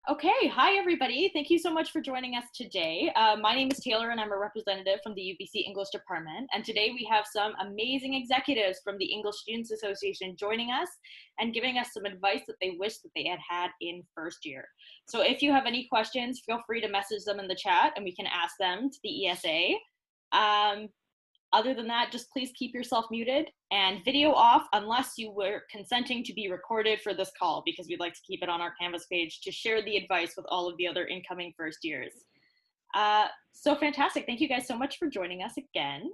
Okay, hi everybody. Thank you so much for joining us today. My name is Taylor and I'm a representative from the UBC English Department. And today we have some amazing executives from the English Students Association joining us and giving us some advice that they wish that they had had in first year. So if you have any questions, feel free to message them in the chat and we can ask them to the ESA. Other than that, just please keep yourself muted and video off unless you were consenting to be recorded for this call, because we'd like to keep it on our Canvas page to share the advice with all of the other incoming first years. So fantastic. Thank you guys so much for joining us again.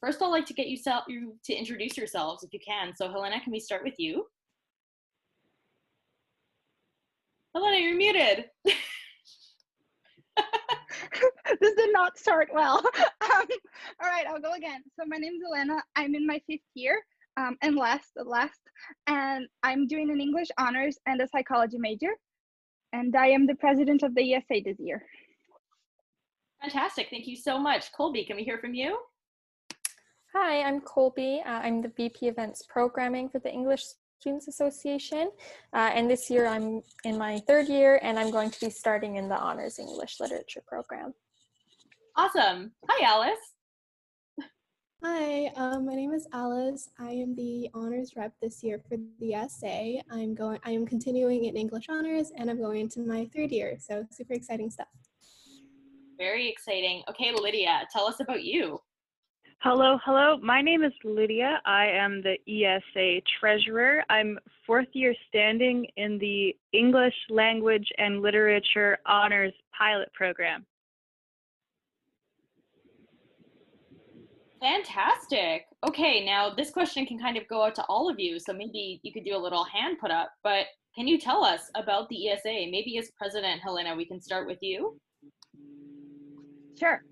First, I'd like to get you to introduce yourselves if you can. So Helena, can we start with you? Helena, you're muted. This did not start well. All right, I'll go again. So my name is Elena. I'm in my 5th year, and last, and I'm doing an English honors and a psychology major. And I am the president of the ESA this year. Fantastic. Thank you so much. Colby, can we hear from you? Hi, I'm Colby. I'm the VP Events Programming for the English Students Association. And this year I'm in my 3rd year and I'm going to be starting in the Honors English Literature program. Awesome. Hi, Alice. Hi, my name is Alice. I am the honors rep this year for the ESA. I am continuing in English honors and I'm going into my 3rd year. So super exciting stuff. Very exciting. Okay, Lydia, tell us about you. Hello. My name is Lydia. I am the ESA treasurer. I'm 4th year standing in the English Language and Literature Honors Pilot Program. Fantastic. Okay, now this question can kind of go out to all of you, so maybe you could do a little hand put up, but can you tell us about the ESA? Maybe as president, Helena, we can start with you. Sure.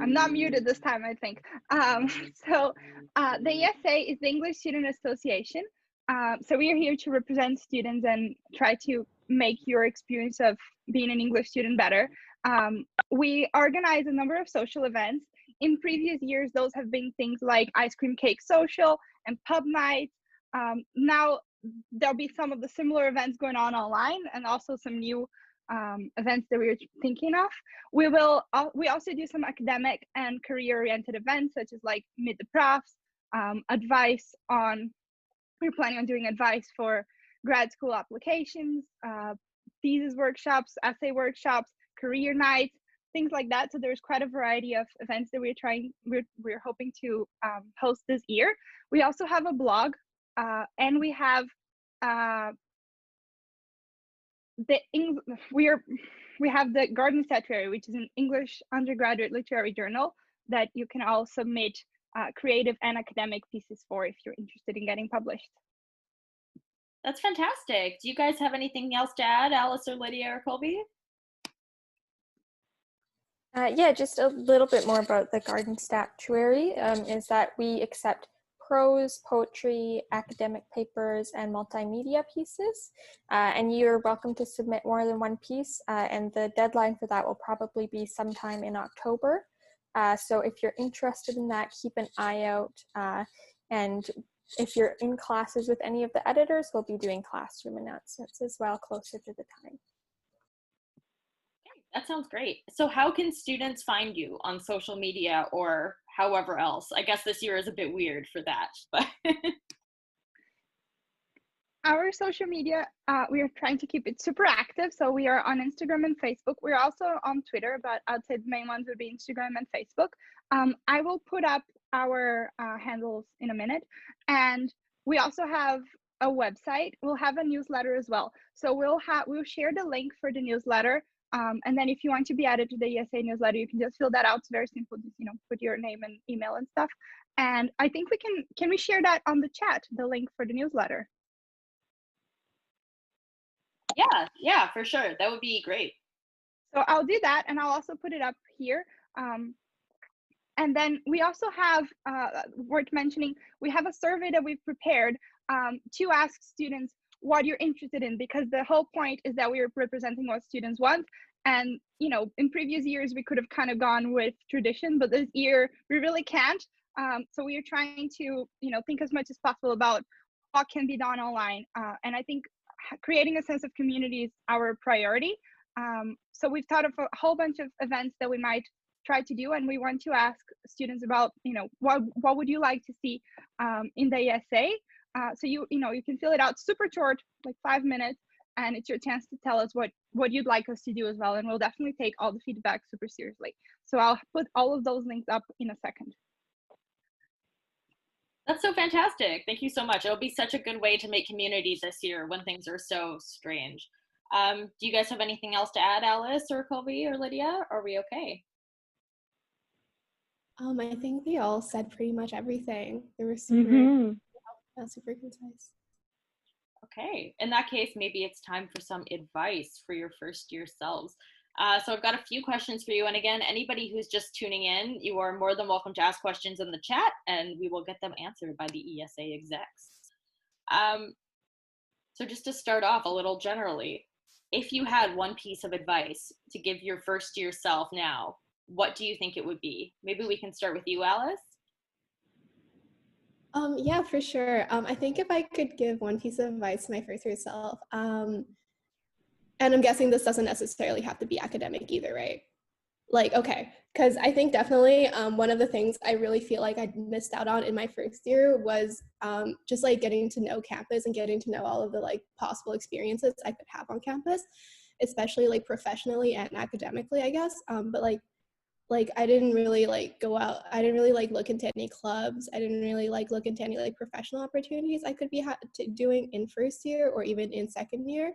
I'm not muted this time, I think. The ESA is the English Student Association. So we are here to represent students and try to make your experience of being an English student better. We organize a number of social events. In previous years, those have been things like ice cream cake social and pub nights. Now there'll be some of the similar events going on online and also some new events that we're thinking of. We also do some academic and career-oriented events, such as like Meet the Profs, we're planning on doing advice for grad school applications, thesis workshops, essay workshops, career nights, things like that. So there's quite a variety of events that we're hoping to host this year. We also have a blog, and we have we have the Garden Statuary, which is an English undergraduate literary journal that you can all submit creative and academic pieces for if you're interested in getting published. That's fantastic. Do you guys have anything else to add, Alice or Lydia or Colby? Yeah, just a little bit more about the Garden Statuary is that we accept prose, poetry, academic papers, and multimedia pieces. And you're welcome to submit more than one piece, and the deadline for that will probably be sometime in October. So if you're interested in that, keep an eye out. And if you're in classes with any of the editors, we'll be doing classroom announcements as well closer to the time. Okay, that sounds great. So how can students find you on social media or however else? I guess this year is a bit weird for that, but our social media, we are trying to keep it super active. So we are on Instagram and Facebook. We're also on Twitter, but I'd say the main ones would be Instagram and Facebook. I will put up our handles in a minute. And we also have a website. We'll have a newsletter as well. So we'll share the link for the newsletter. And then if you want to be added to the ESA newsletter, you can just fill that out. It's very simple. Just, put your name and email and stuff. And I think can we share that on the chat, the link for the newsletter? Yeah, for sure. That would be great. So I'll do that, and I'll also put it up here. And then we also have, worth mentioning, we have a survey that we've prepared to ask students what you're interested in, because the whole point is that we are representing what students want. And, in previous years, we could have kind of gone with tradition, but this year we really can't. So we are trying to, think as much as possible about what can be done online. And I think creating a sense of community is our priority. So we've thought of a whole bunch of events that we might try to do, and we want to ask students about, what would you like to see in the ESA. So you can fill it out super short, like 5 minutes, and it's your chance to tell us what you'd like us to do as well. And we'll definitely take all the feedback super seriously. So I'll put all of those links up in a second. That's so fantastic. Thank you so much. It'll be such a good way to make community this year when things are so strange. Do you guys have anything else to add, Alice or Colby or Lydia? Are we okay? I think they all said pretty much everything. They were super concise. Okay, in that case, maybe it's time for some advice for your first year selves. So I've got a few questions for you. And again, anybody who's just tuning in, you are more than welcome to ask questions in the chat and we will get them answered by the ESA execs. So just to start off a little generally, if you had one piece of advice to give your first year self now, what do you think it would be? Maybe we can start with you, Alice. Yeah, for sure. I think if I could give one piece of advice to my first year self, and I'm guessing this doesn't necessarily have to be academic either, right? Like, okay, because I think definitely one of the things I really feel like I missed out on in my first year was just like getting to know campus and getting to know all of the like possible experiences I could have on campus, especially like professionally and academically, I guess. But like I didn't really like go out. I didn't really like look into any clubs. I didn't really like look into any like professional opportunities I could be doing in first year or even in second year.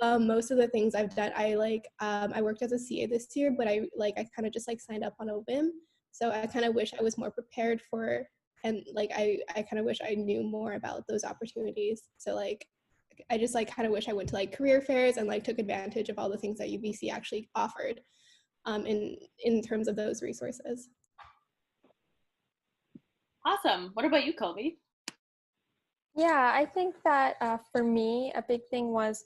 Most of the things I've done, I worked as a CA this year, but I kind of just like signed up on a whim. So I kind of wish I was more prepared for, and like I kind of wish I knew more about those opportunities. So like I just like kind of wish I went to like career fairs and like took advantage of all the things that UBC actually offered in terms of those resources. Awesome. What about you, Colby? Yeah, I think that for me, a big thing was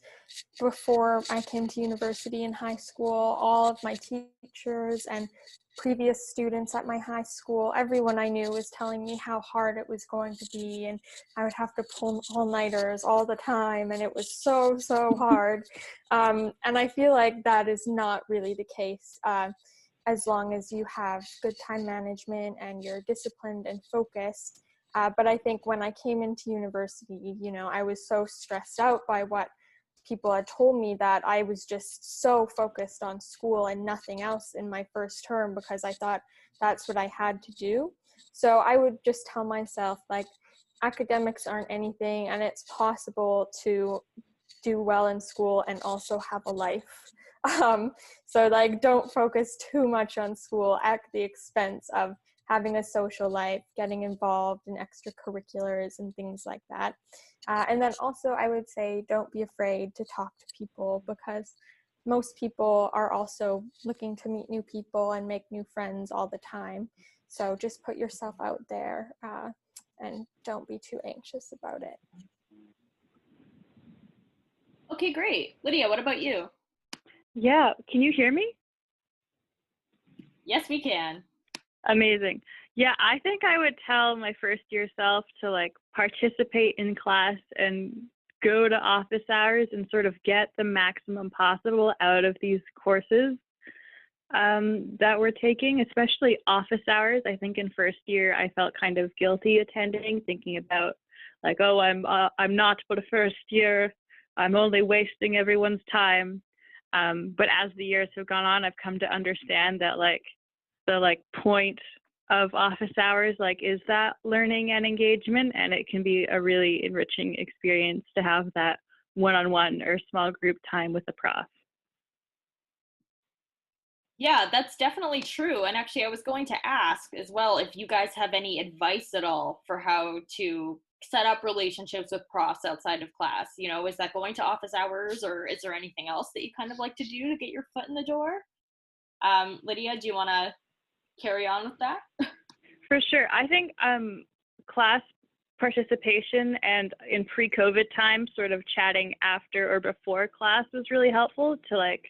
before I came to university in high school, all of my teachers and previous students at my high school, everyone I knew was telling me how hard it was going to be, and I would have to pull all-nighters all the time, and it was so, so hard. And I feel like that is not really the case. As long as you have good time management and you're disciplined and focused. But I think when I came into university, I was so stressed out by what people had told me that I was just so focused on school and nothing else in my first term because I thought that's what I had to do. So I would just tell myself, like, academics aren't anything, and it's possible to do well in school and also have a life. So like, don't focus too much on school at the expense of having a social life, getting involved in extracurriculars and things like that. And then also I would say, don't be afraid to talk to people, because most people are also looking to meet new people and make new friends all the time. So just put yourself out there and don't be too anxious about it. Okay, great. Lydia, what about you? Yeah, can you hear me? Yes, we can. Amazing. Yeah, I think I would tell my first year self to like participate in class and go to office hours and sort of get the maximum possible out of these courses that we're taking, especially office hours. I think in first year I felt kind of guilty attending, thinking about like, oh, I'm not but a first year. I'm only wasting everyone's time. But as the years have gone on, I've come to understand that like the like point of office hours like is that learning and engagement, and it can be a really enriching experience to have that one-on-one or small group time with a prof. Yeah, that's definitely true. And actually, I was going to ask as well if you guys have any advice at all for how to set up relationships with profs outside of class. Is that going to office hours, or is there anything else that you kind of like to do to get your foot in the door? Lydia, do you want to carry on with that? For sure. I think class participation and in pre-COVID time, sort of chatting after or before class was really helpful to like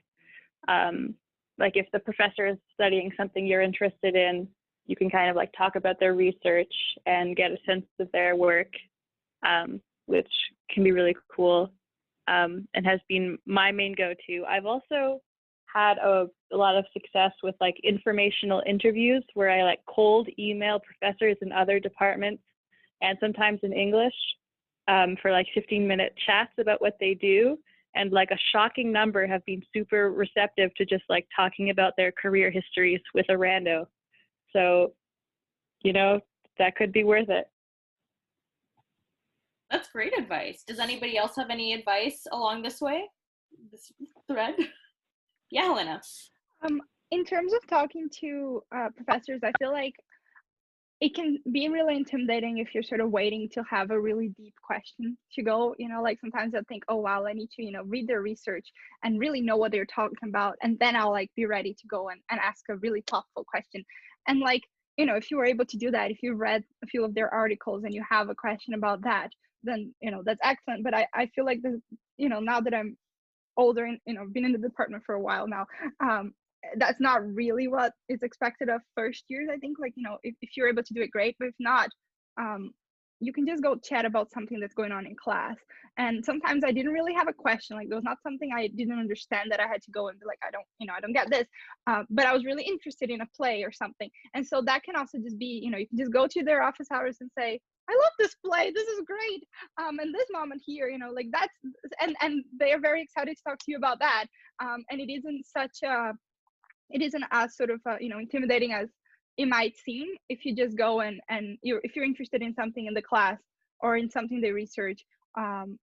if the professor is studying something you're interested in, you can kind of like talk about their research and get a sense of their work, which can be really cool. and has been my main go-to. I've also had a lot of success with like informational interviews where I like cold email professors in other departments and sometimes in English for like 15-minute chats about what they do. And like a shocking number have been super receptive to just like talking about their career histories with a rando. So, you know, that could be worth it. That's great advice. Does anybody else have any advice along this way? This thread? Yeah, Helena. In terms of talking to professors, I feel like it can be really intimidating if you're sort of waiting to have a really deep question to go, like sometimes I think, oh, wow, I need to, read their research and really know what they're talking about. And then I'll like be ready to go and ask a really thoughtful question. And like, if you were able to do that, if you read a few of their articles and you have a question about that, then, that's excellent. But I feel like this, now that I'm older and, been in the department for a while now, that's not really what is expected of first years. I think, like, if you're able to do it, great, but if not, you can just go chat about something that's going on in class. And sometimes I didn't really have a question, like there was not something I didn't understand that I had to go and be like, I don't get this, but I was really interested in a play or something. And so that can also just be, you can just go to their office hours and say, I love this play, this is great, and this moment here, like that's, and they are very excited to talk to you about that. And it isn't as sort of intimidating as it might seem if you just go and if you're interested in something in the class or in something they research,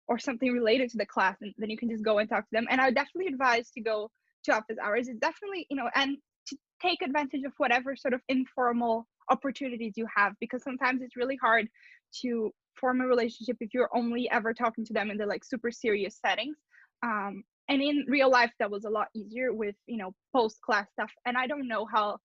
or something related to the class, and then you can just go and talk to them. And I would definitely advise to go to office hours. It's definitely, and to take advantage of whatever sort of informal opportunities you have, because sometimes it's really hard to form a relationship if you're only ever talking to them in the like super serious settings. And in real life, that was a lot easier with, post-class stuff. And I don't know how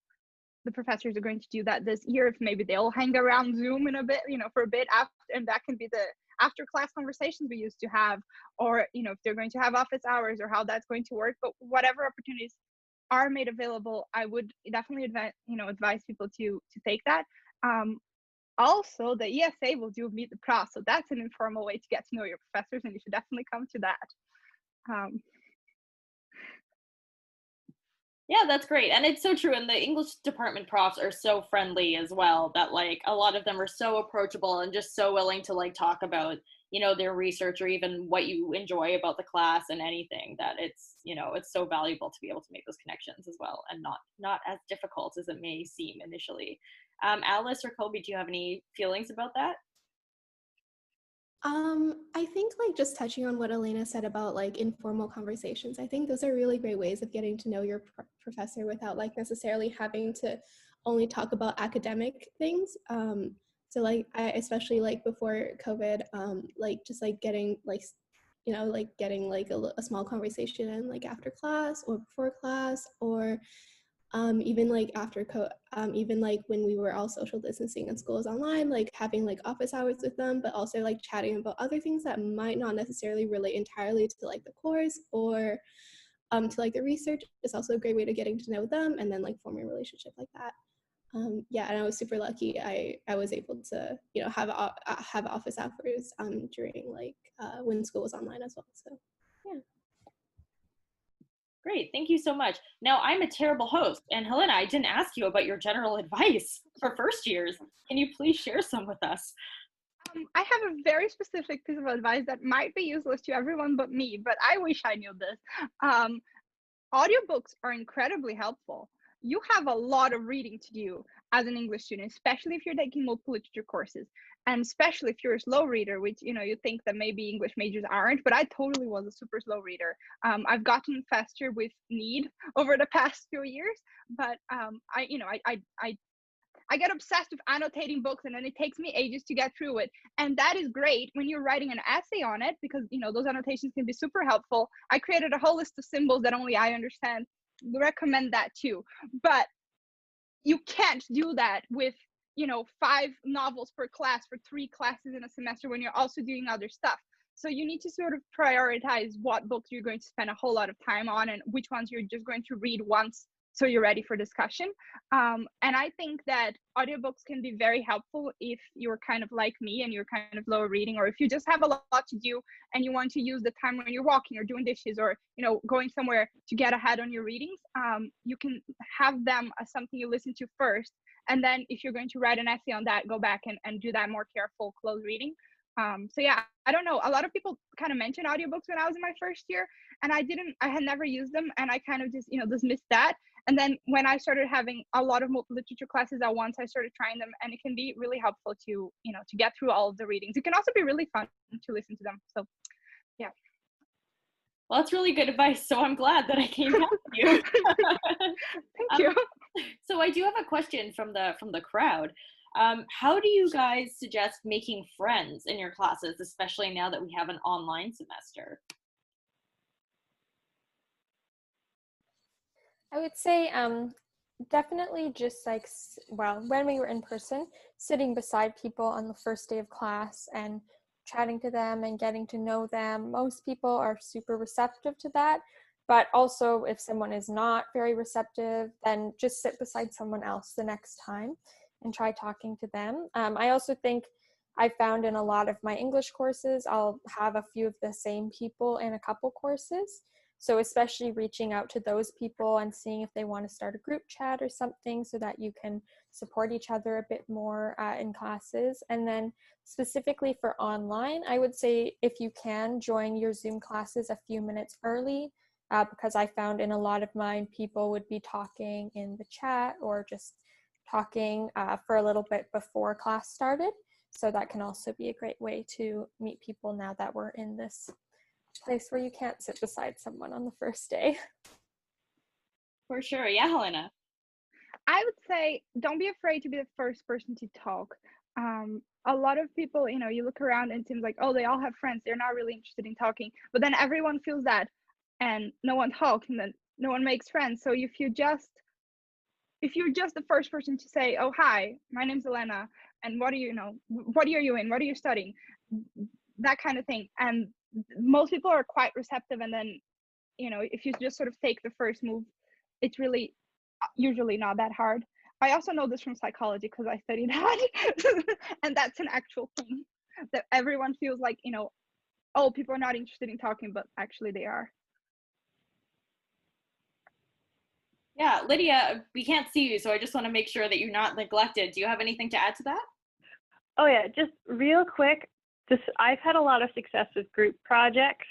the professors are going to do that this year, if maybe they'll hang around Zoom in a bit, for a bit after, and that can be the after class conversations we used to have, or, if they're going to have office hours or how that's going to work. But whatever opportunities are made available, I would definitely advise people to take that. Also, the ESA will do Meet the Prof, so that's an informal way to get to know your professors, and you should definitely come to that. Yeah, that's great. And it's so true. And the English department profs are so friendly as well, that like a lot of them are so approachable and just so willing to like talk about, their research or even what you enjoy about the class and anything, that it's, it's so valuable to be able to make those connections as well, and not as difficult as it may seem initially. Alice or Colby, do you have any feelings about that? I think like just touching on what Elena said about like informal conversations, I think those are really great ways of getting to know your professor without like necessarily having to only talk about academic things. So like I especially like before COVID, like just like getting like, like getting like a small conversation in like after class or before class, or even like even like when we were all social distancing and school was online, like having like office hours with them, but also like chatting about other things that might not necessarily relate entirely to like the course or to like the research is also a great way to getting to know them and then like forming a relationship like that. Yeah, and I was super lucky. I was able to have office hours during like when school was online as well. So yeah. Great, thank you so much. Now, I'm a terrible host, and Helena, I didn't ask you about your general advice for first years. Can you please share some with us? I have a very specific piece of advice that might be useless to everyone but me, but I wish I knew this. Audiobooks are incredibly helpful. You have a lot of reading to do as an English student, especially if you're taking multiple literature courses, and especially if you're a slow reader, which you think that maybe English majors aren't, but I totally was a super slow reader. I've gotten faster with need over the past few years, but I get obsessed with annotating books, and then it takes me ages to get through it. And that is great when you're writing an essay on it, because those annotations can be super helpful. I created a whole list of symbols that only I understand. Recommend that too. But you can't do that with 5 novels per class for 3 classes in a semester when you're also doing other stuff. So you need to sort of prioritize what books you're going to spend a whole lot of time on and which ones you're just going to read once so you're ready for discussion. And I think that audiobooks can be very helpful if you're kind of like me and you're kind of low reading, or if you just have a lot to do and you want to use the time when you're walking or doing dishes or, you know, going somewhere to get ahead on your readings. You can have them as something you listen to first. And then if you're going to write an essay on that, go back and do that more careful, close reading. So yeah, I don't know. A lot of people kind of mentioned audiobooks when I was in my first year, and I had never used them, and I kind of just, you know, dismissed that. And then when I started having a lot of literature classes at once, I started trying them, and it can be really helpful to, you know, to get through all of the readings. It can also be really fun to listen to them. So yeah. Well, that's really good advice. So I'm glad that I came back to you. Thank you. So I do have a question from the crowd. How do you guys suggest making friends in your classes, especially now that we have an online semester? I would say definitely just like, well, when we were in person, sitting beside people on the first day of class and chatting to them and getting to know them. Most people are super receptive to that. But also if someone is not very receptive, then just sit beside someone else the next time and try talking to them. I also think I found in a lot of my English courses, I'll have a few of the same people in a couple courses. So especially reaching out to those people and seeing if they want to start a group chat or something so that you can support each other a bit more in classes. And then specifically for online, I would say if you can join your Zoom classes a few minutes early, because I found in a lot of mine, people would be talking in the chat or just talking for a little bit before class started. So that can also be a great way to meet people now that we're in this place where you can't sit beside someone on the first day. For sure. Yeah, Helena. I would say don't be afraid to be the first person to talk. A lot of people, you know, you look around and it seems like, oh, they all have friends. They're not really interested in talking. But then everyone feels that and no one talks and then no one makes friends. So if you're just the first person to say, oh, hi, my name's Elena, and what are you in? What are you studying? That kind of thing. And most people are quite receptive. And then, you know, if you just sort of take the first move, it's really usually not that hard. I also know this from psychology because I studied that. And that's an actual thing that everyone feels like, you know, oh, people are not interested in talking, but actually they are. Yeah, Lydia, we can't see you, so I just want to make sure that you're not neglected. Do you have anything to add to that? Oh yeah, just real quick, I've had a lot of success with group projects,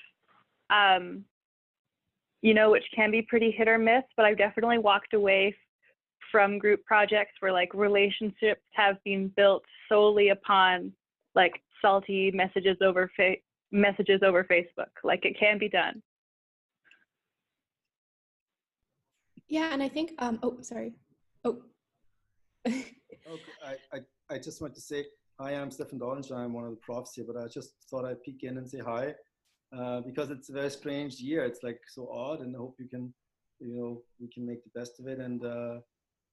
you know, which can be pretty hit or miss, but I've definitely walked away from group projects where like relationships have been built solely upon like salty messages over Facebook. Like it can be done. Yeah, and I think, oh, sorry. Oh. Okay, I just want to say, hi, I'm Stefan Dollinger. I'm one of the profs here, but I just thought I'd peek in and say hi, because it's a very strange year. It's like so odd, and I hope you can, you know, we can make the best of it. And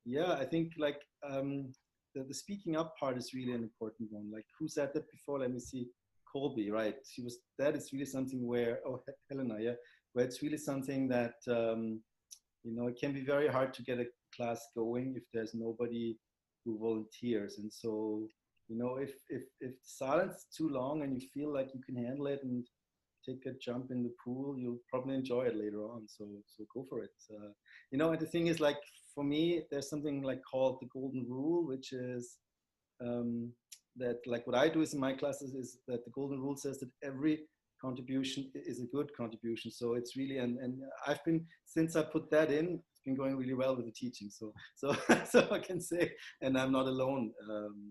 yeah, I think like the speaking up part is really an important one. Like who said that before? Let me see. Colby, right? That is really something where, oh, Helena, yeah, where it's really something that, you know, it can be very hard to get a class going if there's nobody who volunteers. And so, you know, if silence is too long and you feel like you can handle it and take a jump in the pool, you'll probably enjoy it later on. So go for it. You know, and the thing is, like, for me, there's something like called the golden rule, which is that, like, what I do is in my classes is that the golden rule says that every contribution is a good contribution. So it's really, and I've been, since I put that in, it's been going really well with the teaching. So I can say, and I'm not alone.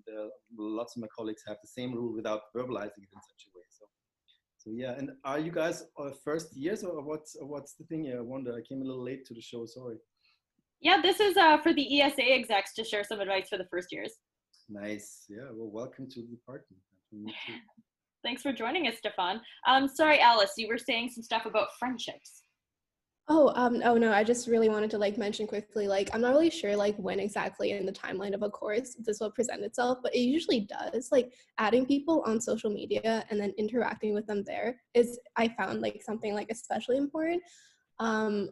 There are lots of my colleagues have the same rule without verbalizing it in such a way. So yeah. And are you guys first years or what's the thing here? I wonder. I came a little late to the show. Sorry. Yeah, this is for the ESA execs to share some advice for the first years. Nice. Yeah. Well, welcome to the party. Thanks for joining us, Stefan. Sorry, Alice, you were saying some stuff about friendships. Oh no, I just really wanted to like mention quickly, like I'm not really sure like when exactly in the timeline of a course this will present itself, but it usually does. Like adding people on social media and then interacting with them there is, I found, like something like especially important.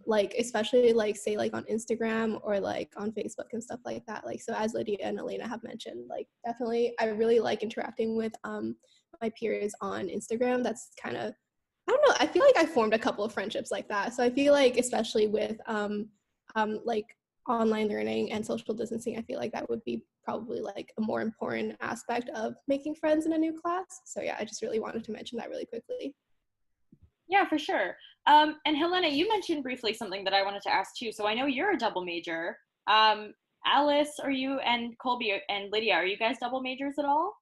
like especially like say like on Instagram or like on Facebook and stuff like that. Like, so as Lydia and Elena have mentioned, like definitely I really like interacting with my peers on Instagram. That's kind of, I don't know, I feel like I formed a couple of friendships like that. So I feel like especially with like online learning and social distancing, I feel like that would be probably like a more important aspect of making friends in a new class. So yeah, I just really wanted to mention that really quickly. Yeah, for sure. And Helena, you mentioned briefly something that I wanted to ask too. So I know you're a double major. Alice, are you, and Colby and Lydia, are you guys double majors at all?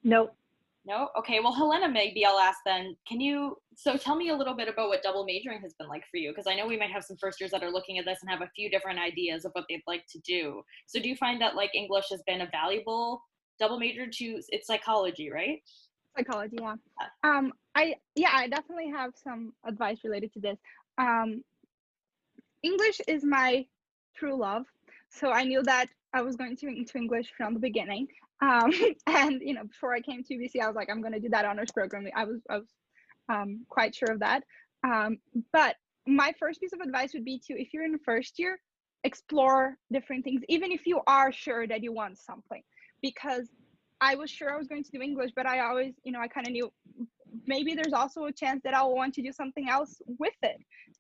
Nope. No? Okay, well, Helena, maybe I'll ask then. So tell me a little bit about what double majoring has been like for you, because I know we might have some first years that are looking at this and have a few different ideas of what they'd like to do. So do you find that like English has been a valuable double major to, it's psychology, right? Psychology, yeah. I definitely have some advice related to this. English is my true love, so I knew that I was going to into English from the beginning. And before I came to UBC, I was like, I'm going to do that honors program. I was quite sure of that. But my first piece of advice would be to, if you're in the first year, explore different things, even if you are sure that you want something. Because I was sure I was going to do English, but I always, I kind of knew maybe there's also a chance that I'll want to do something else with it.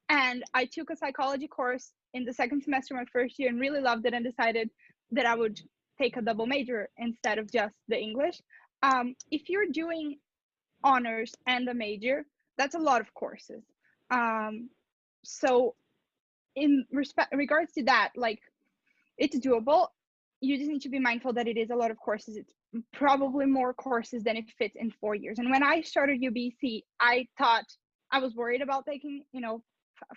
And I took a psychology course in the second semester of my first year and really loved it, and decided that I would take a double major instead of just the English. If you're doing honors and a major, that's a lot of courses. So in regards to that, like, it's doable. You just need to be mindful that it is a lot of courses. It's probably more courses than it fits in 4 years. And when I started UBC, I thought, I was worried about taking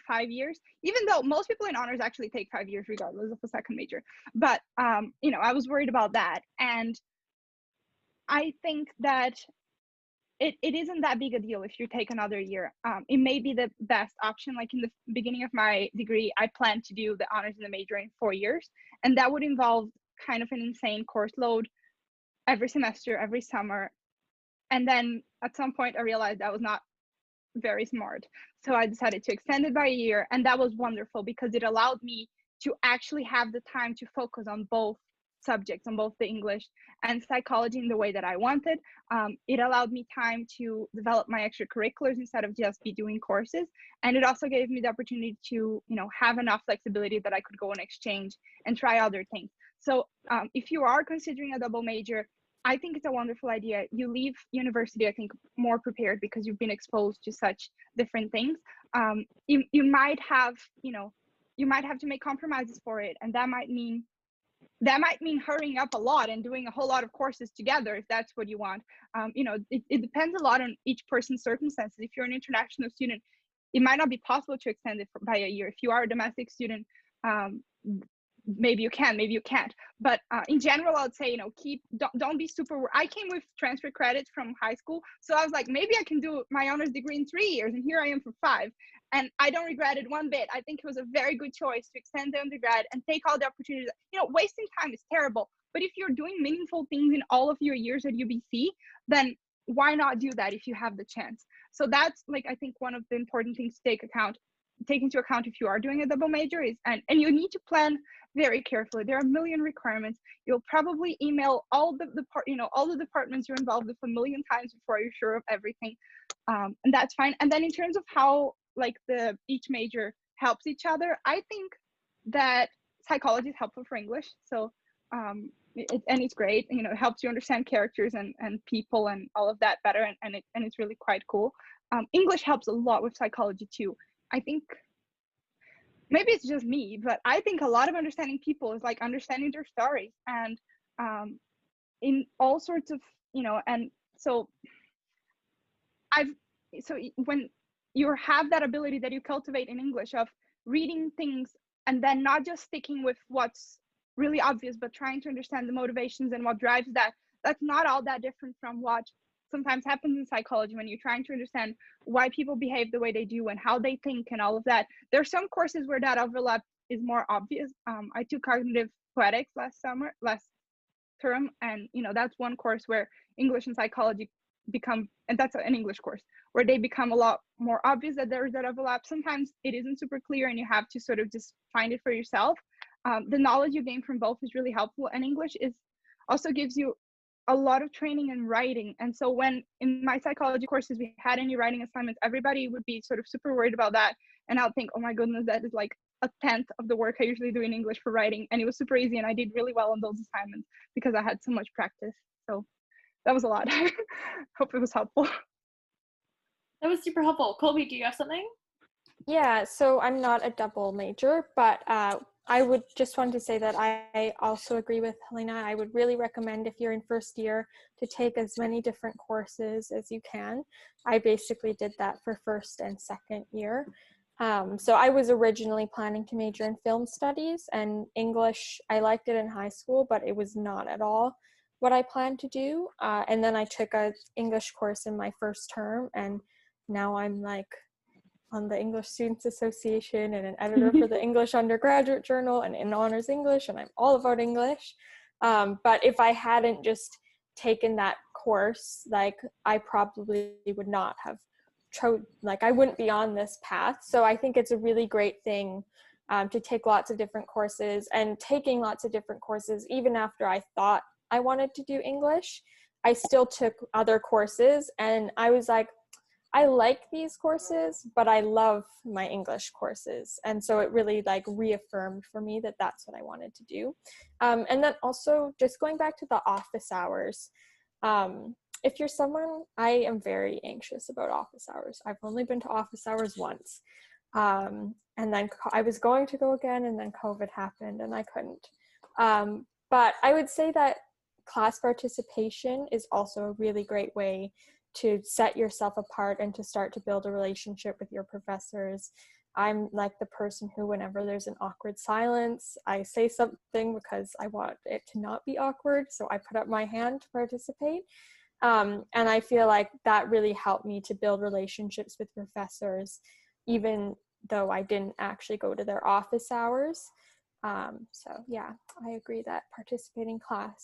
5 years, even though most people in honors actually take 5 years regardless of a second major. But I was worried about that. And I think that it isn't that big a deal if you take another year. It may be the best option. Like in the beginning of my degree, I planned to do the honors and the major in 4 years, and that would involve kind of an insane course load every semester, every summer. And then at some point I realized that was not very smart. So I decided to extend it by a year, and that was wonderful because it allowed me to actually have the time to focus on both subjects, on both the English and psychology in the way that I wanted. It allowed me time to develop my extracurriculars instead of just be doing courses. And it also gave me the opportunity to, have enough flexibility that I could go on exchange and try other things. So if you are considering a double major, I think it's a wonderful idea. You leave university, I think, more prepared because you've been exposed to such different things. You might have, you might have to make compromises for it, and that might mean hurrying up a lot and doing a whole lot of courses together if that's what you want. It depends a lot on each person's circumstances. If you're an international student, it might not be possible to extend it by a year. If you are a domestic student, maybe you can, maybe you can't. But in general, I would say, don't be super. I came with transfer credits from high school, so I was like, maybe I can do my honors degree in 3 years, and here I am for 5. And I don't regret it one bit. I think it was a very good choice to extend the undergrad and take all the opportunities. Wasting time is terrible, but if you're doing meaningful things in all of your years at UBC, then why not do that if you have the chance? So that's, like, I think one of the important things to take into account if you are doing a double major is, and you need to plan very carefully. There are a million requirements. You'll probably email all the departments you're involved with a million times before you're sure of everything, and that's fine. And then in terms of how, like, each major helps each other, I think that psychology is helpful for English. So it's great. It helps you understand characters and people and all of that better, and it's really quite cool. English helps a lot with psychology too. I think maybe it's just me, but I think a lot of understanding people is like understanding their stories, and in all sorts of, and so when you have that ability that you cultivate in English of reading things and then not just sticking with what's really obvious, but trying to understand the motivations and what drives that, that's not all that different from what sometimes happens in psychology when you're trying to understand why people behave the way they do and how they think and all of that. There are some courses where that overlap is more obvious. I took cognitive poetics last term, and that's one course where English and psychology become, and that's an English course, where they become a lot more obvious that there's that overlap. Sometimes it isn't super clear and you have to sort of just find it for yourself. The knowledge you gain from both is really helpful, and English is also gives you a lot of training in writing. And so when in my psychology courses we had any writing assignments, everybody would be sort of super worried about that, and I'll think, oh my goodness, that is like a tenth of the work I usually do in English for writing. And it was super easy, and I did really well on those assignments because I had so much practice. So that was a lot. Hope it was helpful. That was super helpful. Colby, do you have something? Yeah, so I'm not a double major, but I would just want to say that I also agree with Helena. I would really recommend, if you're in first year, to take as many different courses as you can. I basically did that for first and second year. So I was originally planning to major in film studies, and English, I liked it in high school, but it was not at all what I planned to do. And then I took an English course in my first term, and now I'm like on the English Students Association and an editor for the English Undergraduate Journal and in Honors English, and I'm all about English. But if I hadn't just taken that course, like I probably would not have I wouldn't be on this path. So I think it's a really great thing to take lots of different courses, and taking lots of different courses, even after I thought I wanted to do English, I still took other courses, and I was like, I like these courses, but I love my English courses. And so it really like reaffirmed for me that that's what I wanted to do. And then also just going back to the office hours, if you're someone, I am very anxious about office hours. I've only been to office hours once. And then I was going to go again, and then COVID happened and I couldn't. But I would say that class participation is also a really great way to set yourself apart and to start to build a relationship with your professors. I'm like the person who, whenever there's an awkward silence, I say something because I want it to not be awkward. So I put up my hand to participate. And I feel like that really helped me to build relationships with professors, even though I didn't actually go to their office hours. So yeah, I agree that participating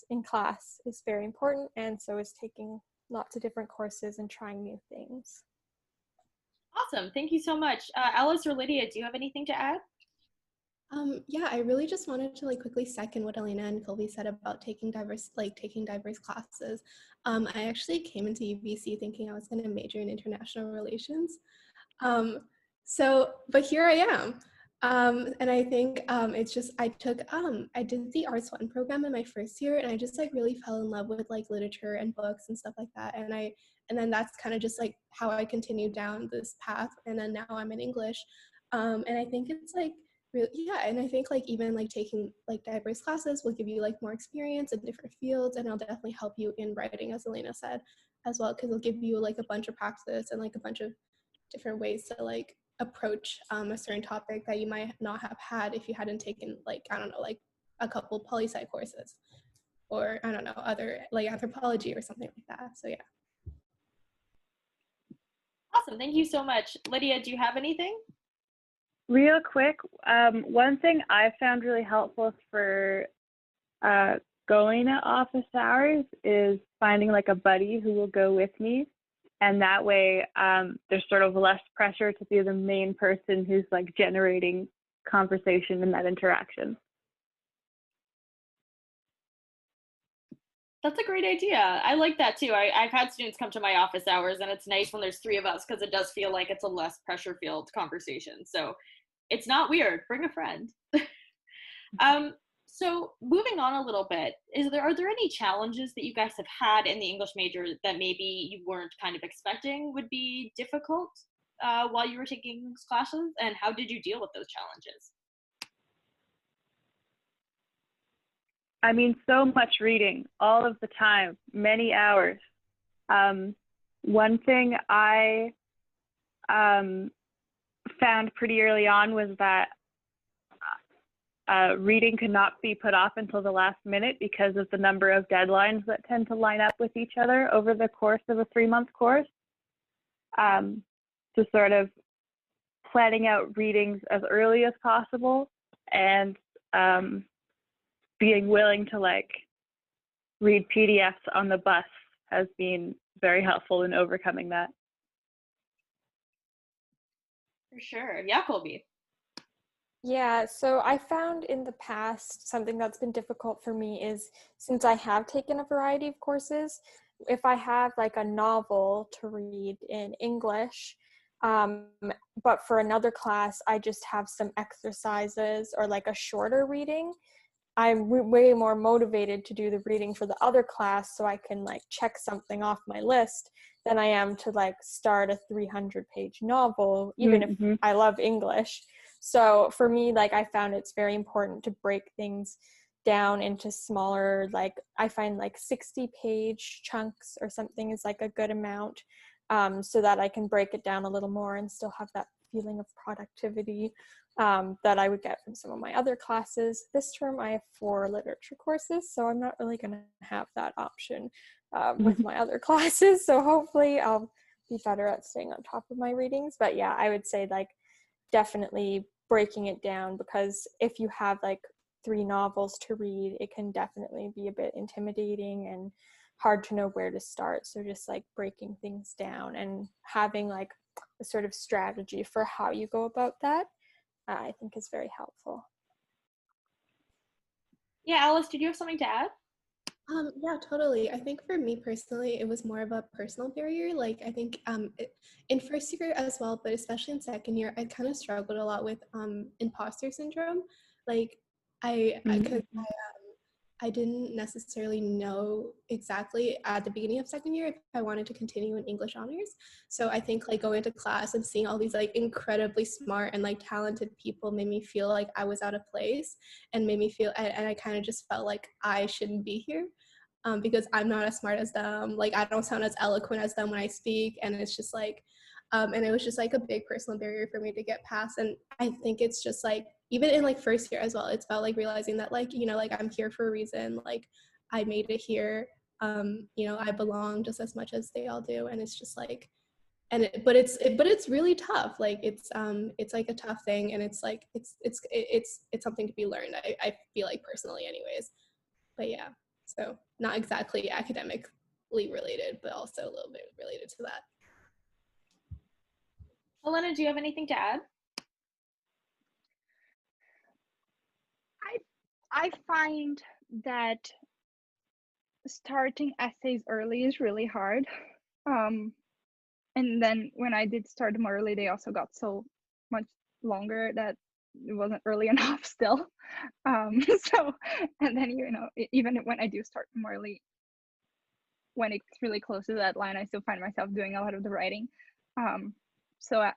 in class is very important, and so is taking lots of different courses and trying new things. Awesome. Thank you so much. Alice or Lydia, do you have anything to add? Yeah, I really just wanted to like quickly second what Elena and Colby said about taking diverse classes. I actually came into UBC thinking I was going to major in international relations. But here I am. And I think it's just, I did the Arts 1 program in my first year, and I just like really fell in love with like literature and books and stuff like that. And then that's kind of just like how I continued down this path. And then now I'm in English. And I think it's like, really, yeah. And I think like even like taking like diverse classes will give you like more experience in different fields, and it'll definitely help you in writing, as Elena said, as well, because it'll give you like a bunch of practice and like a bunch of different ways to like approach a certain topic that you might not have had if you hadn't taken like, I don't know, like a couple poli-sci courses, or I don't know, other like anthropology or something like that. So yeah. Awesome. Thank you so much. Lydia, do you have anything? Real quick, one thing I found really helpful for going to office hours is finding like a buddy who will go with me. And that way there's sort of less pressure to be the main person who's like generating conversation in that interaction. That's a great idea. I like that too. I've had students come to my office hours, and it's nice when there's 3 of us because it does feel like it's a less pressure-filled conversation. So it's not weird. Bring a friend. So moving on a little bit, are there any challenges that you guys have had in the English major that maybe you weren't kind of expecting would be difficult while you were taking English classes, and how did you deal with those challenges? I mean, so much reading all of the time, many hours. One thing I found pretty early on was that reading could not be put off until the last minute because of the number of deadlines that tend to line up with each other over the course of a 3-month course. So sort of planning out readings as early as possible, and being willing to like read PDFs on the bus has been very helpful in overcoming that. For sure. Yeah, Colby. Yeah, so I found in the past something that's been difficult for me is, since I have taken a variety of courses, if I have like a novel to read in English, but for another class, I just have some exercises or like a shorter reading, I'm way more motivated to do the reading for the other class so I can like check something off my list than I am to like start a 300-page novel, even if I love English. So for me, like I found it's very important to break things down into smaller, like I find like 60-page chunks or something is like a good amount, so that I can break it down a little more and still have that feeling of productivity that I would get from some of my other classes. This term I have 4 literature courses, so I'm not really going to have that option with my other classes. So hopefully I'll be better at staying on top of my readings. But yeah, I would say like definitely breaking it down, because if you have like 3 novels to read, it can definitely be a bit intimidating and hard to know where to start. So just like breaking things down and having like a sort of strategy for how you go about that, I think is very helpful. Yeah, Alice, did you have something to add? Yeah, totally. I think for me personally, it was more of a personal barrier. Like I think in first year as well, but especially in second year, I kind of struggled a lot with imposter syndrome. Like because I didn't necessarily know exactly at the beginning of second year if I wanted to continue in English honors. So I think like going to class and seeing all these like incredibly smart and like talented people made me feel like I was out of place, and made me feel, and I kind of just felt like I shouldn't be here. Because I'm not as smart as them. Like I don't sound as eloquent as them when I speak, and it's just like, and it was just like a big personal barrier for me to get past. And I think it's just like, even in like first year as well, it's about like realizing that like, you know, like I'm here for a reason. Like I made it here. You know, I belong just as much as they all do, and it's just like, but it's really tough. Like it's like a tough thing, and it's like it's something to be learned. I feel like personally, anyways. But yeah. So not exactly academically related, but also a little bit related to that. Helena, do you have anything to add? I find that starting essays early is really hard. And then when I did start them early, they also got so much longer that it wasn't early enough still. So, and then, you know, even when I do start them early, when it's really close to that line, I still find myself doing a lot of the writing. So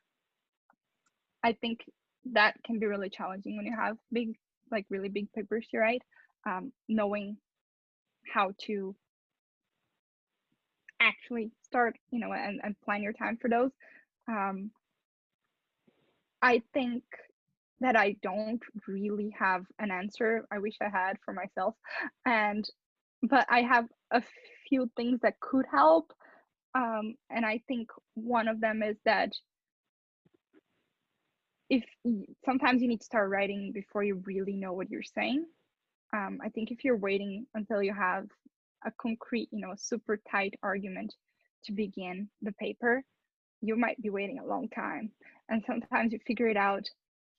I think that can be really challenging when you have big, like really big papers to write, knowing how to actually start, you know, and plan your time for those. I think that I don't really have an answer. I wish I had for myself, but I have a few things that could help. And I think one of them is that if sometimes you need to start writing before you really know what you're saying. I think if you're waiting until you have a concrete, you know, super tight argument to begin the paper, you might be waiting a long time. And sometimes you figure it out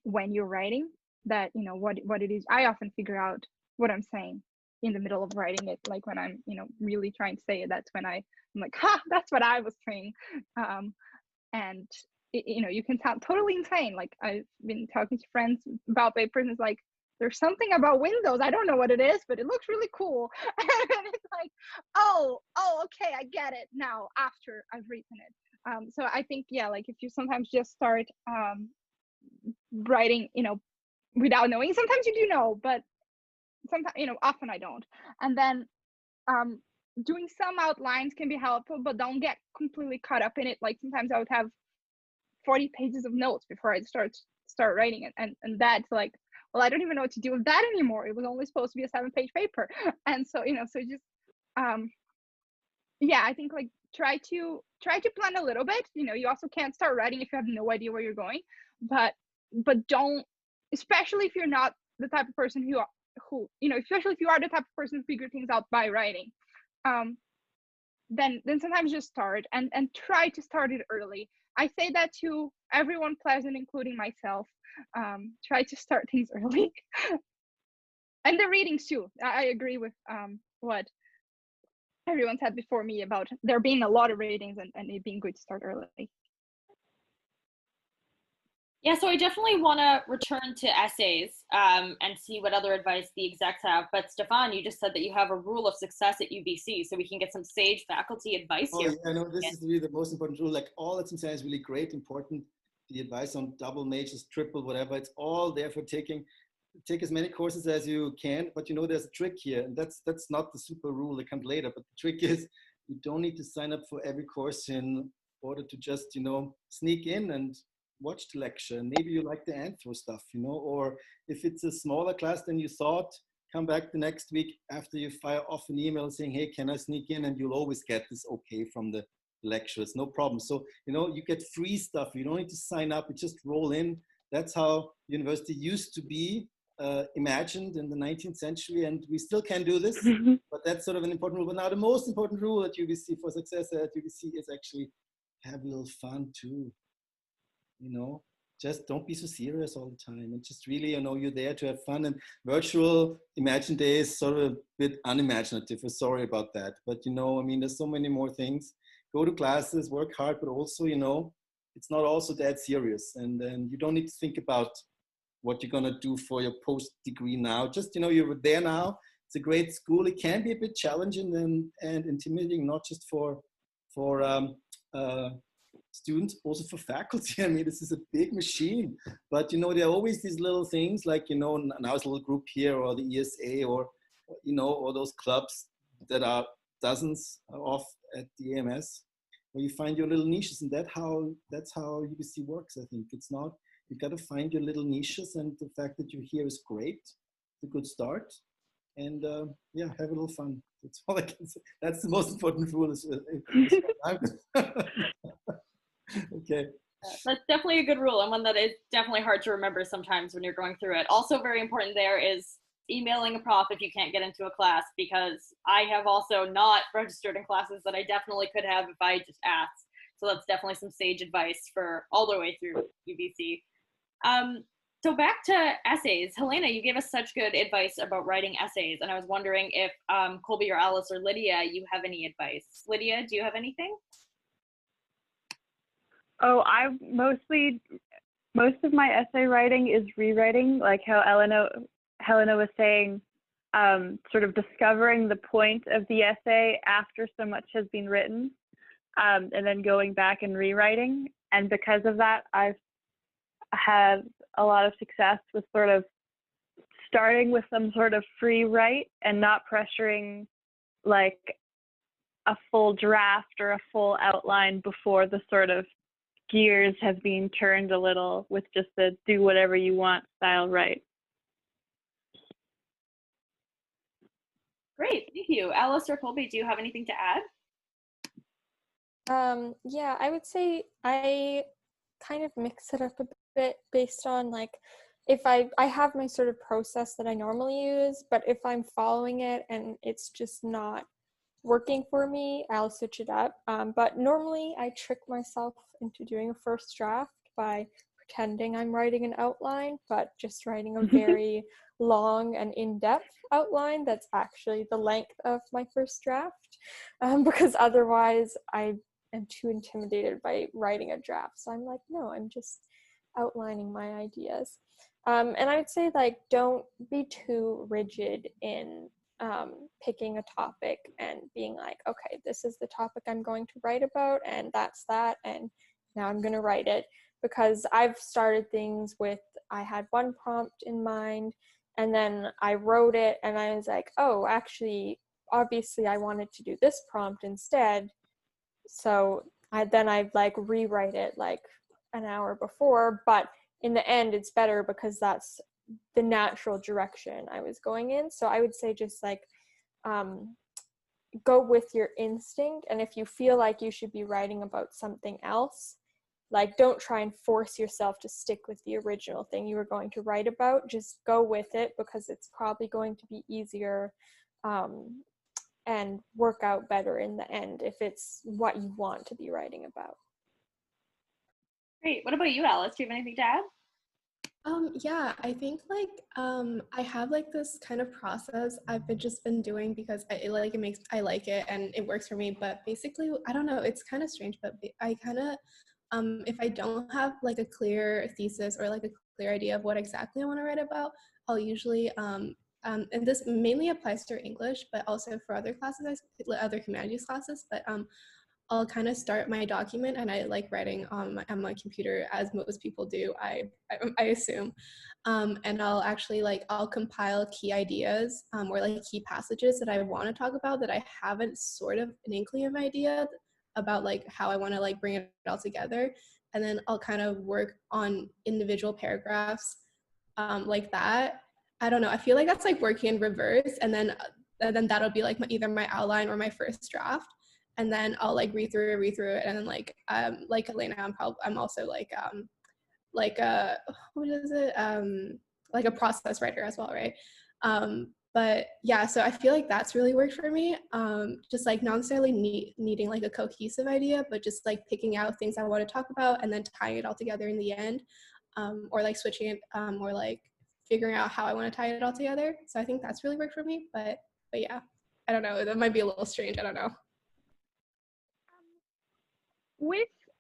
when you're writing, that, you know, what it is. I often figure out what I'm saying in the middle of writing it. Like when I'm, you know, really trying to say it, that's when I'm like, ha, that's what I was saying. And you know, you can sound totally insane. Like I've been talking to friends about papers, and it's like, there's something about Windows, I don't know what it is, but it looks really cool. And it's like, oh, okay, I get it now after I've written it. So I think, yeah, like if you sometimes just start writing, you know, without knowing, sometimes you do know, but sometimes, you know, often I don't. And then doing some outlines can be helpful, but don't get completely caught up in it. Like sometimes I would have 40 pages of notes before I start writing it, and that's like, well, I don't even know what to do with that anymore. It was only supposed to be a 7-page paper. And so, you know, so just yeah, I think like try to plan a little bit. You know, you also can't start writing if you have no idea where you're going, but don't, especially if you're not the type of person who, you know, especially if you are the type of person who figure things out by writing, then sometimes just start and try to start it early. I say that to everyone present, including myself. Try to start things early. And the readings too. I agree with what everyone said before me about there being a lot of readings and it being good to start early. Yeah, so I definitely want to return to essays and see what other advice the execs have. But Stefan, you just said that you have a rule of success at UBC, so we can get some sage faculty advice Oh, here. yeah, no, this is really the most important rule. Like all that's inside is really great, important. The advice on double majors, triple, whatever, it's all there for taking. Take as many courses as you can, but you know there's a trick here, and that's not the super rule that comes later. But the trick is you don't need to sign up for every course in order to just sneak in and watch the lecture. And maybe you like the anthro stuff, or if it's a smaller class than you thought, come back the next week after you fire off an email saying, hey, can I sneak in? And you'll always get this okay from the lecturers, no problem. So you get free stuff. You don't need to sign up. You just roll in. That's how university used to be imagined in the 19th century, and we still can do this, but that's sort of an important rule. But now the most important rule at UBC for success at UBC is actually have a little fun too. Just don't be so serious all the time, and just really, you're there to have fun. And virtual Imagine Day is sort of a bit unimaginative. We're sorry about that, but there's so many more things. Go to classes, work hard, but also, it's not also that serious, and then you don't need to think about what you're gonna do for your post degree now. Just you're there now. It's a great school. It can be a bit challenging and intimidating, not just for students, also for faculty. I mean, this is a big machine, but there are always these little things like now it's a little group here, or the ESA, or or those clubs that are dozens of at the AMS, where you find your little niches, and that's how UBC works. I think it's not. You got to find your little niches, and the fact that you're here is great. It's a good start, and yeah, have a little fun. That's all I can say. That's the most important rule. Okay. That's definitely a good rule, and one that is definitely hard to remember sometimes when you're going through it. Also very important there is emailing a prof if you can't get into a class, because I have also not registered in classes that I definitely could have if I just asked. So that's definitely some sage advice for all the way through UBC. So back to essays. Helena, you gave us such good advice about writing essays, and I was wondering if Colby or Alice or Lydia, you have any advice. Lydia, do you have anything? Oh, most of my essay writing is rewriting, like how Helena was saying, sort of discovering the point of the essay after so much has been written, and then going back and rewriting. And because of that, I've had a lot of success with sort of starting with some sort of free write and not pressuring like a full draft or a full outline before the sort of gears have been turned a little with just the do whatever you want style write. Great, thank you. Alice or Colby, do you have anything to add? Yeah, I would say I kind of mix it up a bit based on like if I have my sort of process that I normally use, but if I'm following it and it's just not working for me, I'll switch it up. But normally I trick myself into doing a first draft by pretending I'm writing an outline, but just writing a very long and in-depth outline that's actually the length of my first draft, because otherwise I am too intimidated by writing a draft. So I'm like, no, I'm just outlining my ideas. And I would say like don't be too rigid in picking a topic and being like, okay, this is the topic I'm going to write about, and that's that, and now I'm going to write it. Because I've started things with, I had one prompt in mind, and then I wrote it, and I was like, oh, actually, obviously I wanted to do this prompt instead. So I like rewrite it like an hour before, but in the end it's better because that's the natural direction I was going in. So I would say just like go with your instinct, and if you feel like you should be writing about something else, like don't try and force yourself to stick with the original thing you were going to write about. Just go with it because it's probably going to be easier and work out better in the end if it's what you want to be writing about. Great. What about you, Alice? Do you have anything to add? Yeah, I think like I have like this kind of process I've just been doing because I like it and it works for me. But basically, I don't know, it's kind of strange, but I kind of if I don't have like a clear thesis or like a clear idea of what exactly I want to write about, I'll usually and this mainly applies to English, but also for other classes, other humanities classes. But I'll kind of start my document, and I like writing on my computer, as most people do, I assume. And I'll actually I'll compile key ideas or like key passages that I want to talk about that I haven't sort of an inkling of idea about like how I want to like bring it all together. And then I'll kind of work on individual paragraphs like that. I don't know. I feel like that's like working in reverse, and then that'll be like either my outline or my first draft. And then I'll like read through it, and then like Elena, I'm also like what is it like a process writer as well, right? But yeah, so I feel like that's really worked for me. Just like not necessarily needing like a cohesive idea, but just like picking out things I want to talk about and then tying it all together in the end, or like switching it, or like figuring out how I want to tie it all together. So I think that's really worked for me. But yeah, I don't know. That might be a little strange. I don't know.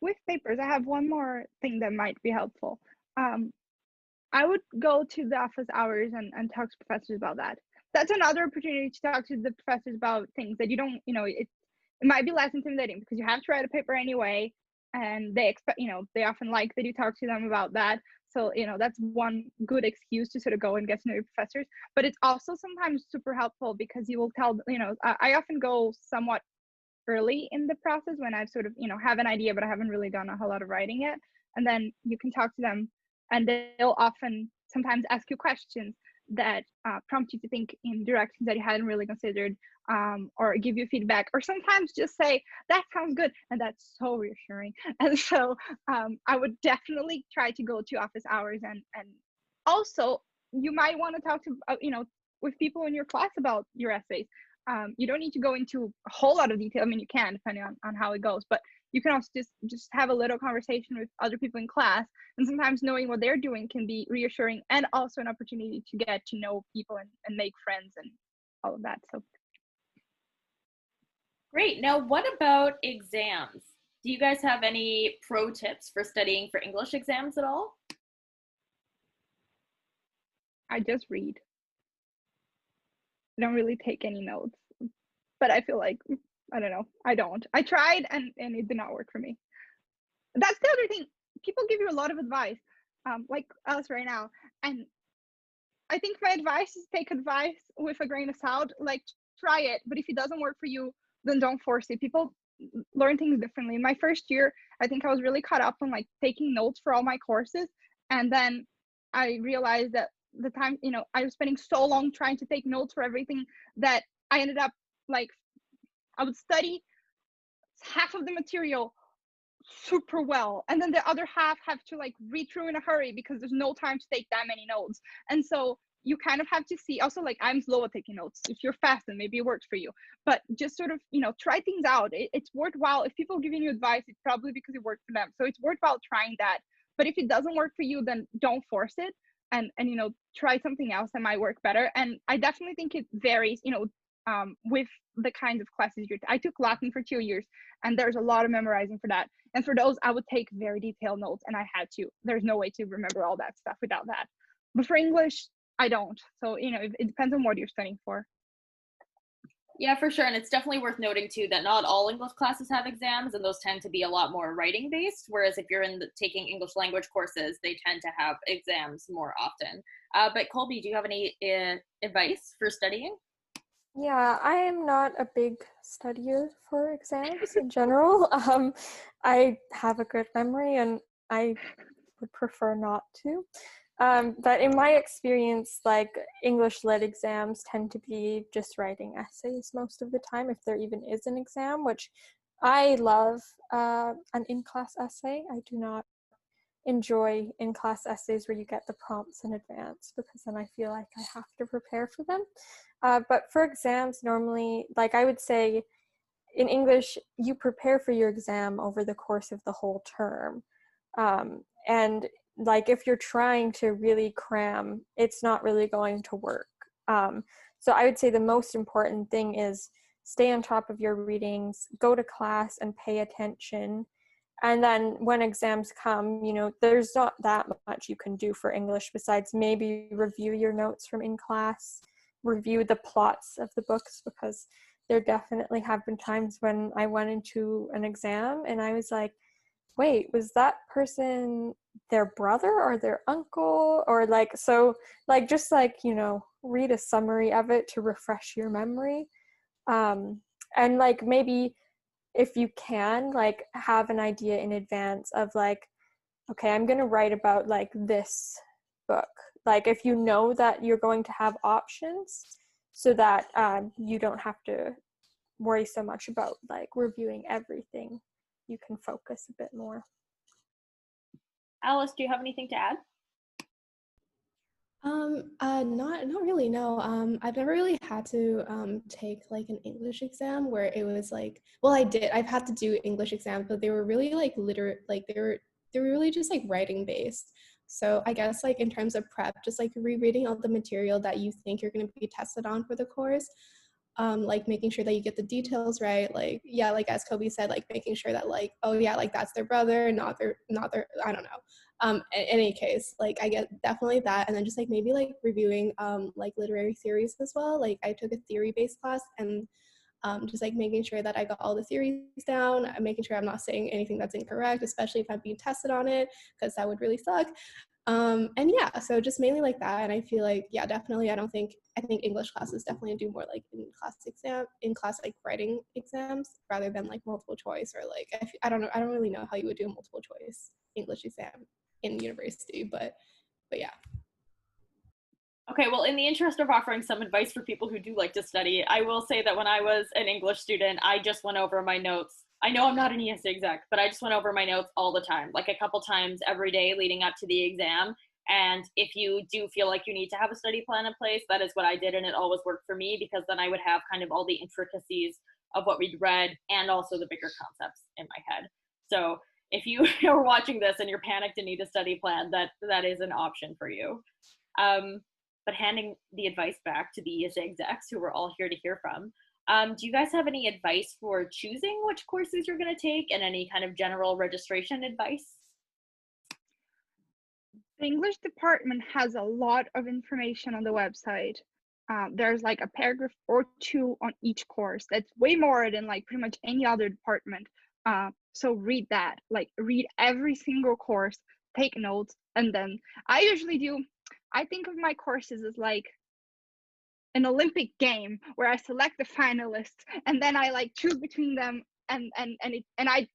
With papers, I have one more thing that might be helpful. I would go to the office hours and talk to professors about that. That's another opportunity to talk to the professors about things that you don't, it might be less intimidating because you have to write a paper anyway, and they expect, they often like that you talk to them about that. So, that's one good excuse to sort of go and get to know your professors. But it's also sometimes super helpful because you will tell, I often go somewhat early in the process when I've sort of, have an idea, but I haven't really done a whole lot of writing yet. And then you can talk to them, and they'll often sometimes ask you questions that prompt you to think in directions that you hadn't really considered, or give you feedback, or sometimes just say, that sounds good. And that's so reassuring. And so I would definitely try to go to office hours. And also, you might want to talk to, with people in your class about your essays. You don't need to go into a whole lot of detail. I mean, you can, depending on how it goes, but you can also just have a little conversation with other people in class. And sometimes knowing what they're doing can be reassuring, and also an opportunity to get to know people and make friends and all of that. So Great. Now, what about exams? Do you guys have any pro tips for studying for English exams at all? I just read. I don't really take any notes, but I feel like, I don't know, I don't. I tried and it did not work for me. That's the other thing. People give you a lot of advice, like us right now. And I think my advice is take advice with a grain of salt. Like, try it, but if it doesn't work for you, then don't force it. People learn things differently. In my first year, I think I was really caught up on like taking notes for all my courses. And then I realized that the time, I was spending so long trying to take notes for everything that I ended up like, I would study half of the material super well, and then the other half have to like read through in a hurry because there's no time to take that many notes. And so you kind of have to see also, like, I'm slow at taking notes. If you're fast, then maybe it works for you, but just sort of try things out. It's worthwhile. If people giving you advice, it's probably because it worked for them, so it's worthwhile trying that. But if it doesn't work for you, then don't force it, and try something else that might work better. And I definitely think it varies with the kinds of classes I took Latin for 2 years, and there's a lot of memorizing for that. And for those, I would take very detailed notes, and I had to. There's no way to remember all that stuff without that. But for English, I don't. So, it depends on what you're studying for. Yeah, for sure. And it's definitely worth noting too that not all English classes have exams, and those tend to be a lot more writing based. Whereas if you're taking English language courses, they tend to have exams more often. But Colby, do you have any advice for studying? Yeah, I am not a big studier for exams in general. I have a good memory, and I would prefer not to. But in my experience, like, English lit exams tend to be just writing essays most of the time, if there even is an exam, which I love an in-class essay. I do not enjoy in-class essays where you get the prompts in advance, because then I feel like I have to prepare for them. But for exams, normally, like I would say, in English, you prepare for your exam over the course of the whole term. And like if you're trying to really cram, it's not really going to work. So I would say the most important thing is stay on top of your readings, go to class and pay attention. And then when exams come, you know, there's not that much you can do for English besides maybe review your notes from in class, review the plots of the books, because there definitely have been times when I went into an exam and I was like, wait, was that person their brother or their uncle? Or like, so like, just like, you know, read a summary of it to refresh your memory. And like maybe if you can, like have an idea in advance of like, okay, I'm going to write about like this book. Like if you know that you're going to have options, so that you don't have to worry so much about like reviewing everything, you can focus a bit more. Alice, do you have anything to add? Not really, no. I've never really had to take like an English exam where it was like, well, I've had to do English exams, but they were really like like they were really just like writing based. So I guess like in terms of prep, just like rereading all the material that you think you're going to be tested on for the course, like making sure that you get the details right, like yeah, like as Kobe said, like making sure that like, oh yeah, like that's their brother, not their I don't know. In any case, like I get definitely that, and then just like maybe like reviewing like literary theories as well. Like I took a theory-based class, and just like making sure that I got all the theories down, making sure I'm not saying anything that's incorrect, especially if I'm being tested on it, because that would really suck. And yeah, so just mainly like that. And I feel like, yeah, definitely, I think English classes definitely do more like in class like writing exams rather than like multiple choice, or like, I don't know, I don't really know how you would do a multiple choice English exam in university, but yeah. Okay, well, in the interest of offering some advice for people who do like to study, I will say that when I was an English student, I just went over my notes. I know I'm not an ESA exec, but I just went over my notes all the time, like a couple times every day leading up to the exam. And if you do feel like you need to have a study plan in place, that is what I did, and it always worked for me, because then I would have kind of all the intricacies of what we'd read and also the bigger concepts in my head. So if you are watching this and you're panicked and need a study plan, that is an option for you. But handing the advice back to the ESA execs, who we're all here to hear from, do you guys have any advice for choosing which courses you're going to take, and any kind of general registration advice? The English department has a lot of information on the website. There's like a paragraph or two on each course. That's way more than like pretty much any other department. So read that, like read every single course, take notes, and then I think of my courses as like an Olympic game where I select the finalists and then I like choose between them, and I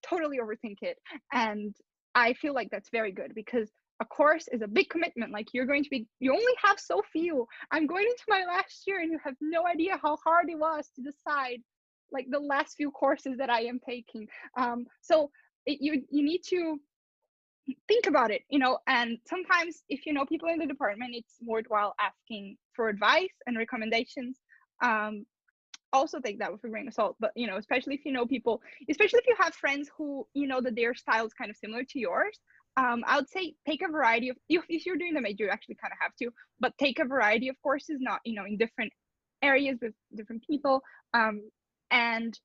totally overthink it, and I feel like that's very good, because a course is a big commitment. Like you only have so few. I'm going into my last year and you have no idea how hard it was to decide like the last few courses that I am taking. So you need to think about it, and sometimes if you know people in the department, it's worthwhile asking for advice and recommendations. Also take that with a grain of salt, but especially if you know people, especially if you have friends who that their style is kind of similar to yours. I would say take a variety of, if you're doing the major, you actually kind of have to, but take a variety of courses, not in different areas with different people. And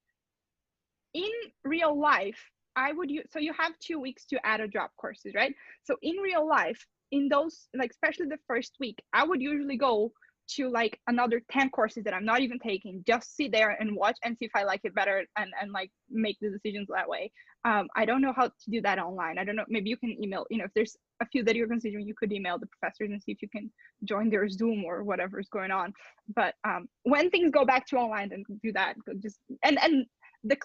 in real life, so you have 2 weeks to add or drop courses, right? So in real life, in those, like especially the first week, I would usually go to like another 10 courses that I'm not even taking, just sit there and watch and see if I like it better, and like make the decisions that way. I don't know how to do that online. I don't know, maybe you can email, if there's a few that you're considering, you could email the professors and see if you can join their Zoom or whatever is going on. But when things go back to online, then do that. Just and the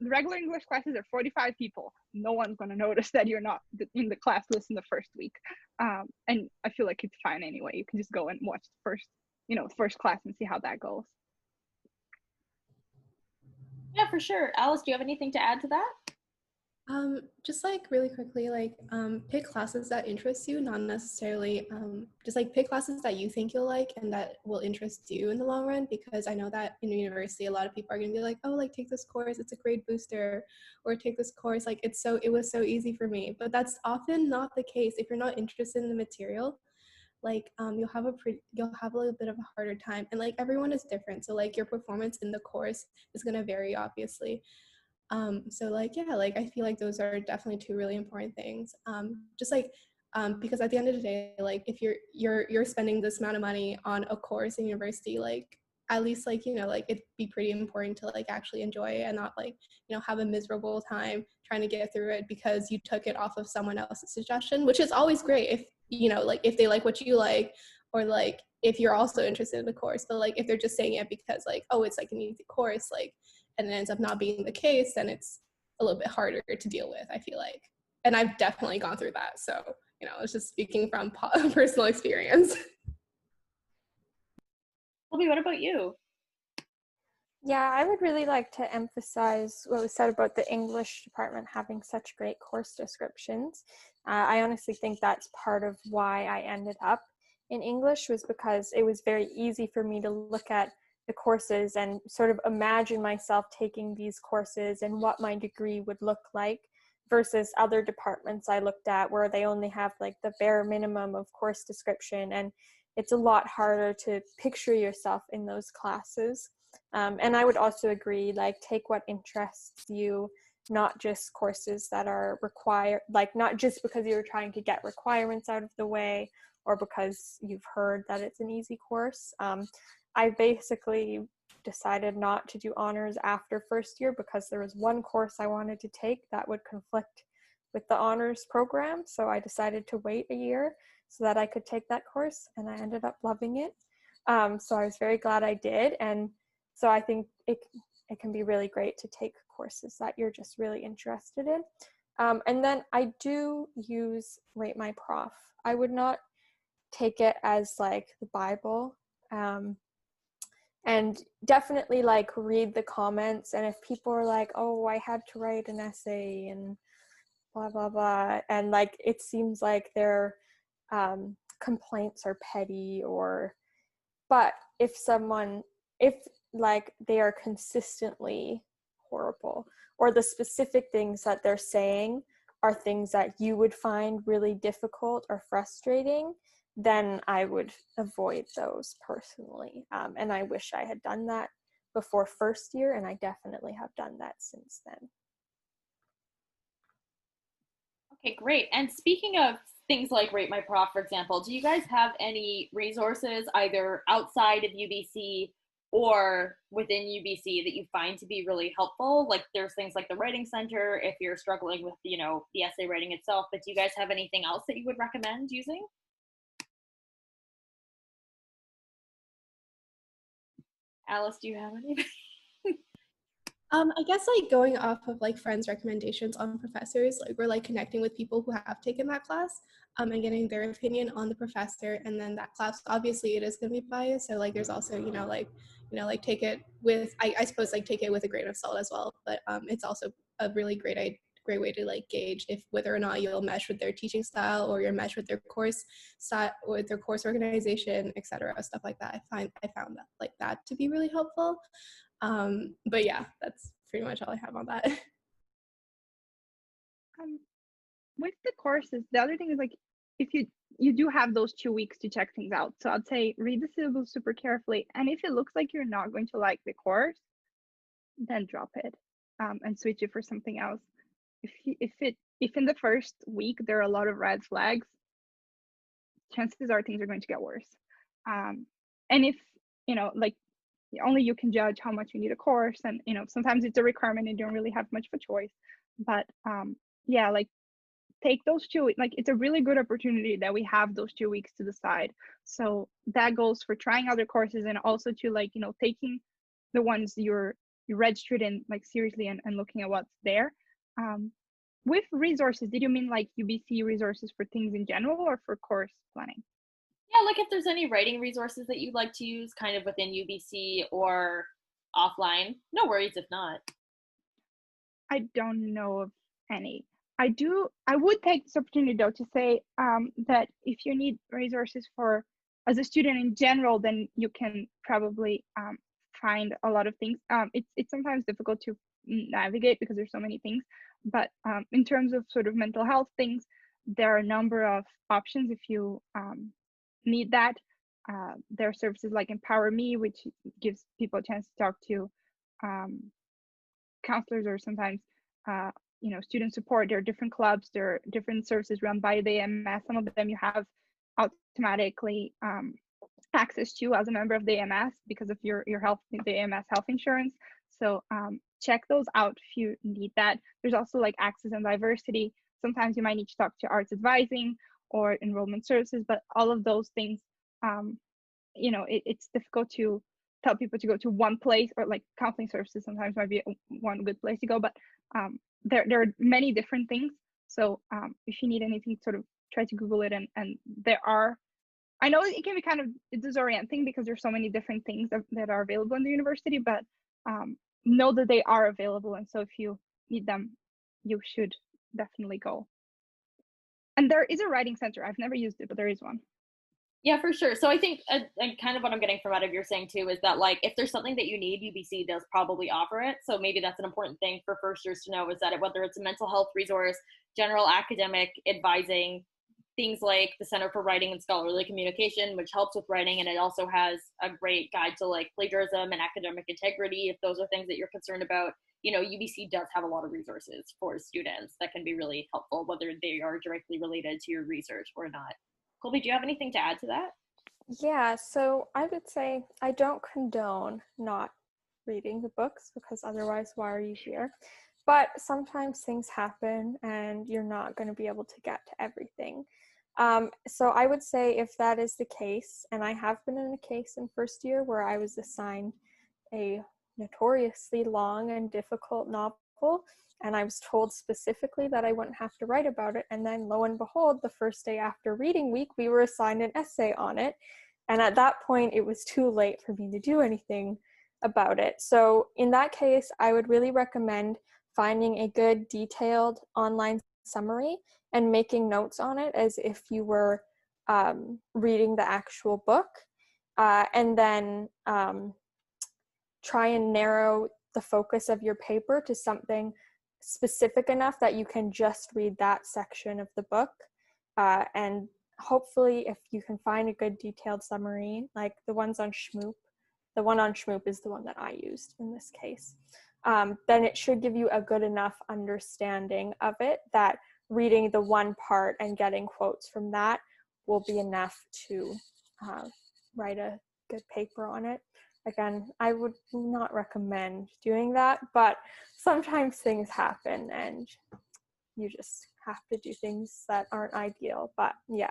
regular English classes are 45 people. No one's going to notice that you're not in the class list in the first week. And I feel like it's fine anyway. You can just go and watch the first class and see how that goes. Yeah, for sure. Alice, do you have anything to add to that? Just like really quickly, like pick classes that interest you, not necessarily just like pick classes that you think you'll like and that will interest you in the long run, because I know that in university a lot of people are gonna be like, oh, like take this course, it's a grade booster, or take this course, like it was so easy for me. But that's often not the case. If you're not interested in the material, like you'll have a little bit of a harder time, and like everyone is different, so like your performance in the course is going to vary, obviously. So like, yeah, like I feel like those are definitely two really important things. Just like because at the end of the day, like if you're spending this amount of money on a course in university, like at least like, you know, like it'd be pretty important to like actually enjoy it and not like, you know, have a miserable time trying to get through it because you took it off of someone else's suggestion, which is always great if, you know, like if they like what you like, or like if you're also interested in the course. But like if they're just saying it because like, oh, it's like an easy course, like, and it ends up not being the case, then it's a little bit harder to deal with, I feel like. And I've definitely gone through that. So, you know, it's just speaking from personal experience. Colby, what about you? Yeah, I would really like to emphasize what was said about the English department having such great course descriptions. I honestly think that's part of why I ended up in English, was because it was very easy for me to look at the courses and sort of imagine myself taking these courses and what my degree would look like, versus other departments I looked at where they only have like the bare minimum of course description, and it's a lot harder to picture yourself in those classes. And I would also agree, like, take what interests you, not just courses that are required, like not just because you're trying to get requirements out of the way or because you've heard that it's an easy course. I basically decided not to do honors after first year because there was one course I wanted to take that would conflict with the honors program. So I decided to wait a year so that I could take that course, and I ended up loving it. So I was very glad I did. And so I think it can be really great to take courses that you're just really interested in. And then I do use Rate My Prof. I would not take it as like the Bible. And definitely like read the comments, and if people are like, oh, I had to write an essay and blah blah blah, and like it seems like their complaints are petty, or but if like they are consistently horrible, or the specific things that they're saying are things that you would find really difficult or frustrating, then I would avoid those personally. And I wish I had done that before first year, and I definitely have done that since then. Okay, great. And speaking of things like Rate My Prof, for example, do you guys have any resources either outside of UBC or within UBC that you find to be really helpful? Like there's things like the Writing Center if you're struggling with, you know, the essay writing itself, but do you guys have anything else that you would recommend using? Alice, do you have anything? I guess like going off of like friends' recommendations on professors, like we're like connecting with people who have taken that class, and getting their opinion on the professor, and then that class, obviously it is going to be biased, so like there's also, like take it with, I suppose like take it with a grain of salt as well, but it's also a really great way to like gauge if whether or not you'll mesh with their teaching style, or you'll mesh with their course style, with their course organization, etc., stuff like that. I found that like that to be really helpful. But yeah, that's pretty much all I have on that. With the courses, the other thing is like, if you do have those 2 weeks to check things out. So I'd say read the syllabus super carefully. And if it looks like you're not going to like the course, then drop it and switch it for something else. If in the first week there are a lot of red flags, chances are things are going to get worse. And if, like only you can judge how much you need a course, and sometimes it's a requirement and you don't really have much of a choice. But yeah, like take those 2 weeks. Like it's a really good opportunity that we have those 2 weeks to decide. So that goes for trying other courses, and also to like taking the ones you registered in like seriously, and looking at what's there. With resources, did you mean like UBC resources for things in general, or for course planning? Yeah, like if there's any writing resources that you'd like to use kind of within UBC or offline. No worries if not. I don't know of any. I would take this opportunity though to say that if you need resources for as a student in general, then you can probably find a lot of things. It's sometimes difficult to navigate because there's so many things, but in terms of sort of mental health things, there are a number of options if you need that. There are services like Empower Me, which gives people a chance to talk to counselors or sometimes student support. There are different clubs, there are different services run by the AMS. Some of them you have automatically access to as a member of the AMS because of your health, the AMS health insurance. So check those out if you need that. There's also like access and diversity. Sometimes you might need to talk to arts advising or enrollment services, but all of those things, it's difficult to tell people to go to one place, or like counseling services sometimes might be one good place to go, but there are many different things. So if you need anything, sort of try to Google it, and there are, I know it can be kind of disorienting because there's so many different things that are available in the university, but know that they are available, and so if you need them, you should definitely go. And there is a writing center. I've never used it, but there is one. Yeah, for sure. So I think and kind of what I'm getting from out of your saying too is that like if there's something that you need, UBC does probably offer it. So maybe that's an important thing for first years to know, is that whether it's a mental health resource, general academic advising, things like the Center for Writing and Scholarly Communication, which helps with writing, and it also has a great guide to like plagiarism and academic integrity. If those are things that you're concerned about, UBC does have a lot of resources for students that can be really helpful, whether they are directly related to your research or not. Colby, do you have anything to add to that? Yeah, so I would say I don't condone not reading the books, because otherwise, why are you here? But sometimes things happen and you're not going to be able to get to everything. So I would say if that is the case, and I have been in a case in first year where I was assigned a notoriously long and difficult novel, and I was told specifically that I wouldn't have to write about it, and then lo and behold, the first day after reading week, we were assigned an essay on it, and at that point, it was too late for me to do anything about it. So in that case, I would really recommend finding a good detailed online summary and making notes on it as if you were reading the actual book, and then try and narrow the focus of your paper to something specific enough that you can just read that section of the book. And hopefully, if you can find a good detailed summary, like the ones on Shmoop, the one on Shmoop is the one that I used in this case, then it should give you a good enough understanding of it that reading the one part and getting quotes from that will be enough to write a good paper on it. Again, I would not recommend doing that, but sometimes things happen and you just have to do things that aren't ideal, but yeah.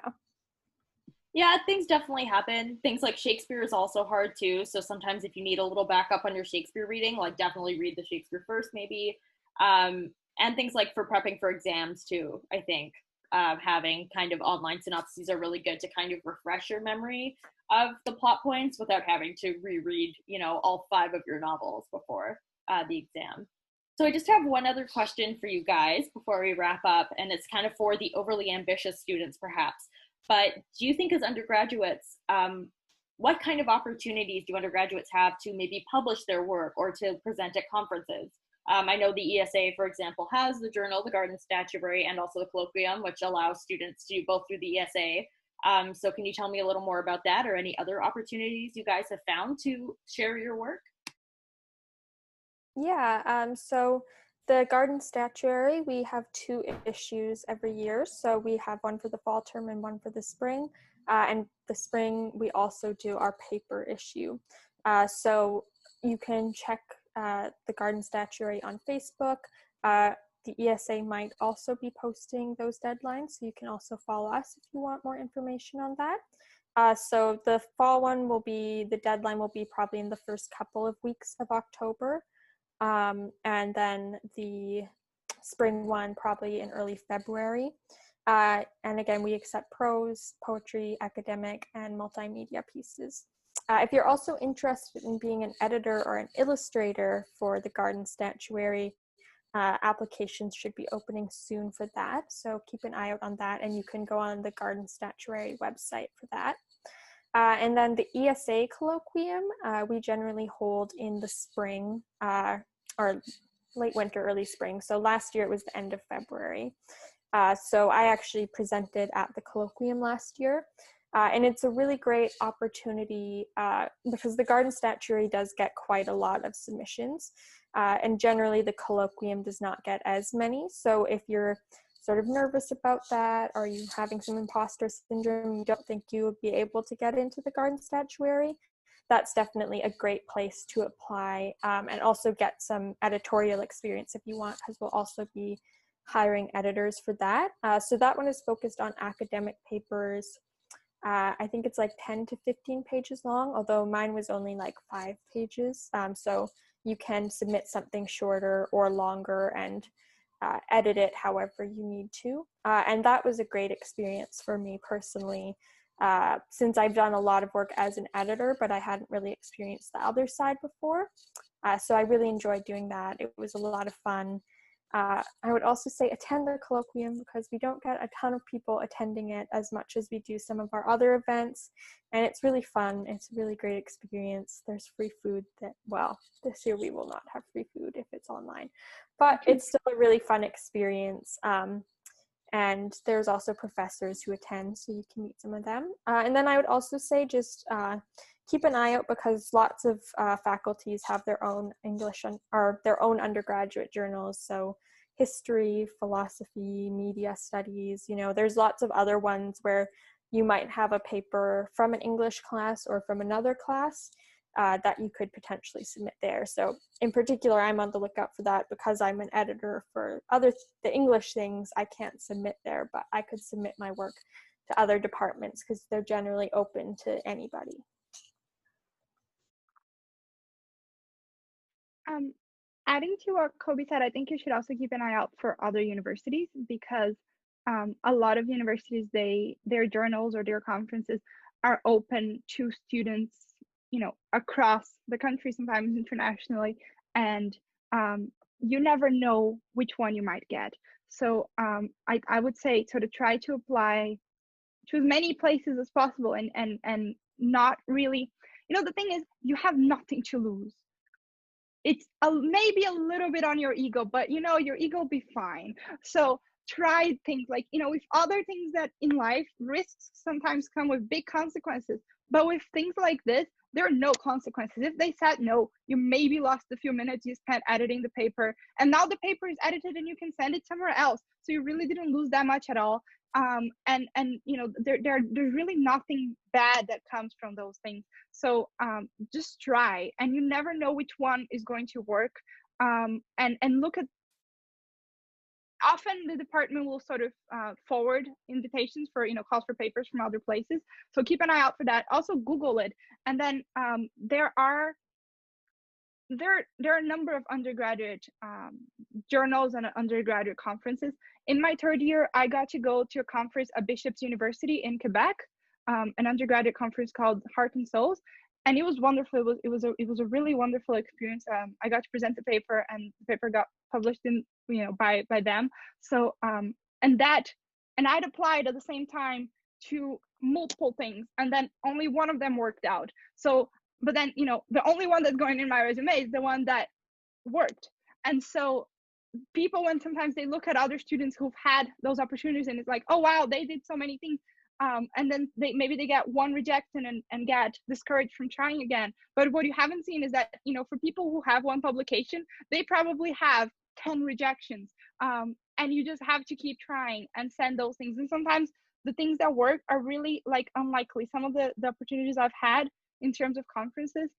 Yeah, things definitely happen. Things like Shakespeare is also hard too. So sometimes if you need a little backup on your Shakespeare reading, like definitely read the Shakespeare first maybe. And things like for prepping for exams too, I think having kind of online synopses are really good to kind of refresh your memory of the plot points without having to reread, all 5 of your novels before the exam. So I just have one other question for you guys before we wrap up, and it's kind of for the overly ambitious students perhaps. But do you think as undergraduates, what kind of opportunities do undergraduates have to maybe publish their work or to present at conferences? I know the ESA, for example, has the journal, the Garden Statuary, and also the Colloquium, which allows students to go through the ESA. So can you tell me a little more about that, or any other opportunities you guys have found to share your work? Yeah, so the Garden Statuary, we have 2 issues every year. So we have one for the fall term and one for the spring. And the spring, we also do our paper issue. So you can check the Garden Statuary on Facebook. The ESA might also be posting those deadlines, so you can also follow us if you want more information on that. So the fall one the deadline will be probably in the first couple of weeks of October. And then the spring one probably in early February. And again, we accept prose, poetry, academic, and multimedia pieces. If you're also interested in being an editor or an illustrator for the Garden Statuary, applications should be opening soon for that. So keep an eye out on that, and you can go on the Garden Statuary website for that. And then the ESA Colloquium, we generally hold in the spring, or late winter, early spring. So last year it was the end of February. So I actually presented at the colloquium last year. And it's a really great opportunity because the Garden Statuary does get quite a lot of submissions. And generally the colloquium does not get as many. So if you're sort of nervous about that, or you're having some imposter syndrome, you don't think you would be able to get into the Garden Statuary, that's definitely a great place to apply, and also get some editorial experience if you want, because we'll also be hiring editors for that. So that one is focused on academic papers. I think it's like 10 to 15 pages long, although mine was only like 5 pages. So you can submit something shorter or longer and edit it however you need to. And that was a great experience for me personally, since I've done a lot of work as an editor, but I hadn't really experienced the other side before. So I really enjoyed doing that. It was a lot of fun. I would also say attend the colloquium, because we don't get a ton of people attending it as much as we do some of our other events, and it's really fun. It's a really great experience. There's free food well, this year we will not have free food if it's online, but it's still a really fun experience. And there's also professors who attend, so you can meet some of them. And then I would also say just keep an eye out, because lots of faculties have their own English or their own undergraduate journals. So history, philosophy, media studies, there's lots of other ones where you might have a paper from an English class or from another class that you could potentially submit there. So in particular, I'm on the lookout for that, because I'm an editor for the English things. I can't submit there, but I could submit my work to other departments, because they're generally open to anybody. Adding to what Kobe said, I think you should also keep an eye out for other universities, because a lot of universities, their journals or their conferences are open to students, across the country, sometimes internationally, and you never know which one you might get. So I would say sort of try to apply to as many places as possible, and not really, the thing is, you have nothing to lose. It's maybe a little bit on your ego, but your ego will be fine. So try things like, with other things that in life, risks sometimes come with big consequences, but with things like this, there are no consequences. If they said no, you maybe lost a few minutes you spent editing the paper, and now the paper is edited and you can send it somewhere else, so you really didn't lose that much at all. And there's really nothing bad that comes from those things. So just try, and you never know which one is going to work. And look at, often the department will sort of forward invitations for, calls for papers from other places. So keep an eye out for that. Also Google it. And then there are a number of undergraduate journals and undergraduate conferences. In my third year, I got to go to a conference at Bishop's University in Quebec, an undergraduate conference called Heart and Souls, and it was wonderful. It was a really wonderful experience. I got to present the paper, and the paper got published in by them. So and I'd applied at the same time to multiple things, and then only one of them worked out. So, but then the only one that's going in my resume is the one that worked. And so people, when sometimes they look at other students who've had those opportunities, and it's like, oh wow, they did so many things, and then maybe they get one rejection and get discouraged from trying again. But what you haven't seen is that for people who have one publication, they probably have 10 rejections, and you just have to keep trying and send those things. And sometimes the things that work are really like unlikely. Some of the opportunities I've had in terms of conferences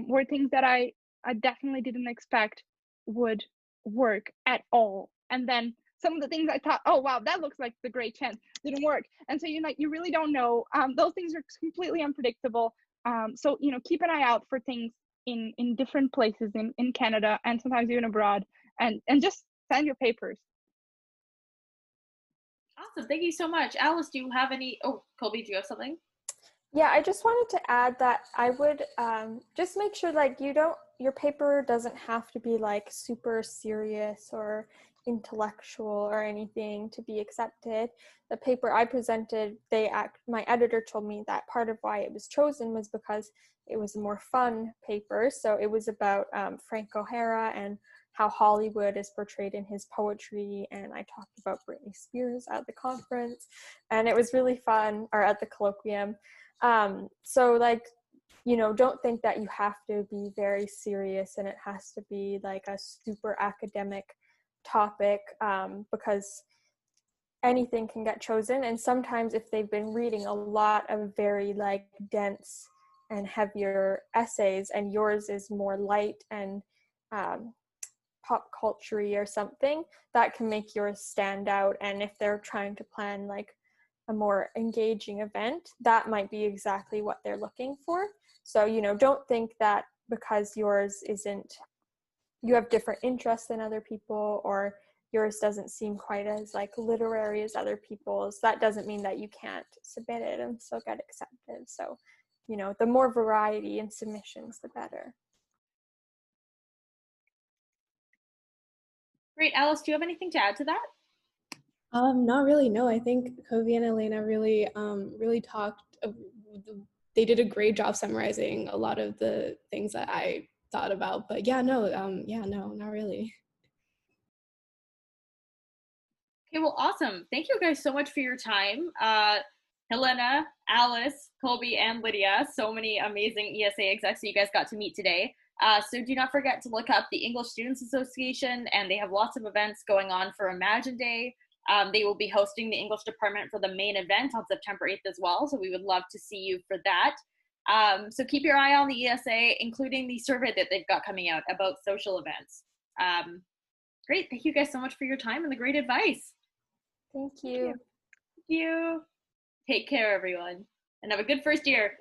were things that I definitely didn't expect would work at all. And then some of the things I thought, oh wow, that looks like the great chance, didn't work. And so you really don't know. Those things are completely unpredictable. So keep an eye out for things in different places in Canada, and sometimes even abroad, and just send your papers. Awesome, thank you so much. Alice, do you have any? Oh, Colby, do you have something? Yeah, I just wanted to add that I would just make sure, like, you don't your paper doesn't have to be like super serious or intellectual or anything to be accepted. The paper I presented, my editor told me that part of why it was chosen was because it was a more fun paper. So it was about Frank O'Hara and how Hollywood is portrayed in his poetry, and I talked about Britney Spears at the conference, and it was really fun, or at the colloquium. So like, you know, don't think that you have to be very serious and it has to be like a super academic topic, because anything can get chosen. And sometimes if they've been reading a lot of very like dense and heavier essays and yours is more light and pop culture-y or something, that can make yours stand out. And if they're trying to plan like a more engaging event, that might be exactly what they're looking for. So, you know, don't think that because yours isn't, you have different interests than other people, or yours doesn't seem quite as like literary as other people's, that doesn't mean that you can't submit it and still get accepted. So, you know, the more variety in submissions, the better. Great. Alice, do you have anything to add to that? Not really, no. I think Kobe and Elena really, really talked, they did a great job summarizing a lot of the things that I thought about, but yeah, no, not really. Okay, well, awesome. Thank you guys so much for your time. Helena, Alice, Colby, and Lydia, so many amazing ESA execs that you guys got to meet today. So do not forget to look up the English Students Association, and they have lots of events going on for Imagine Day. They will be hosting the English department for the main event on September 8th as well, so we would love to see you for that. So keep your eye on the ESA, including the survey that they've got coming out about social events. Great, thank you guys so much for your time and the great advice. Thank you. Thank you. Take care, everyone, and have a good first year.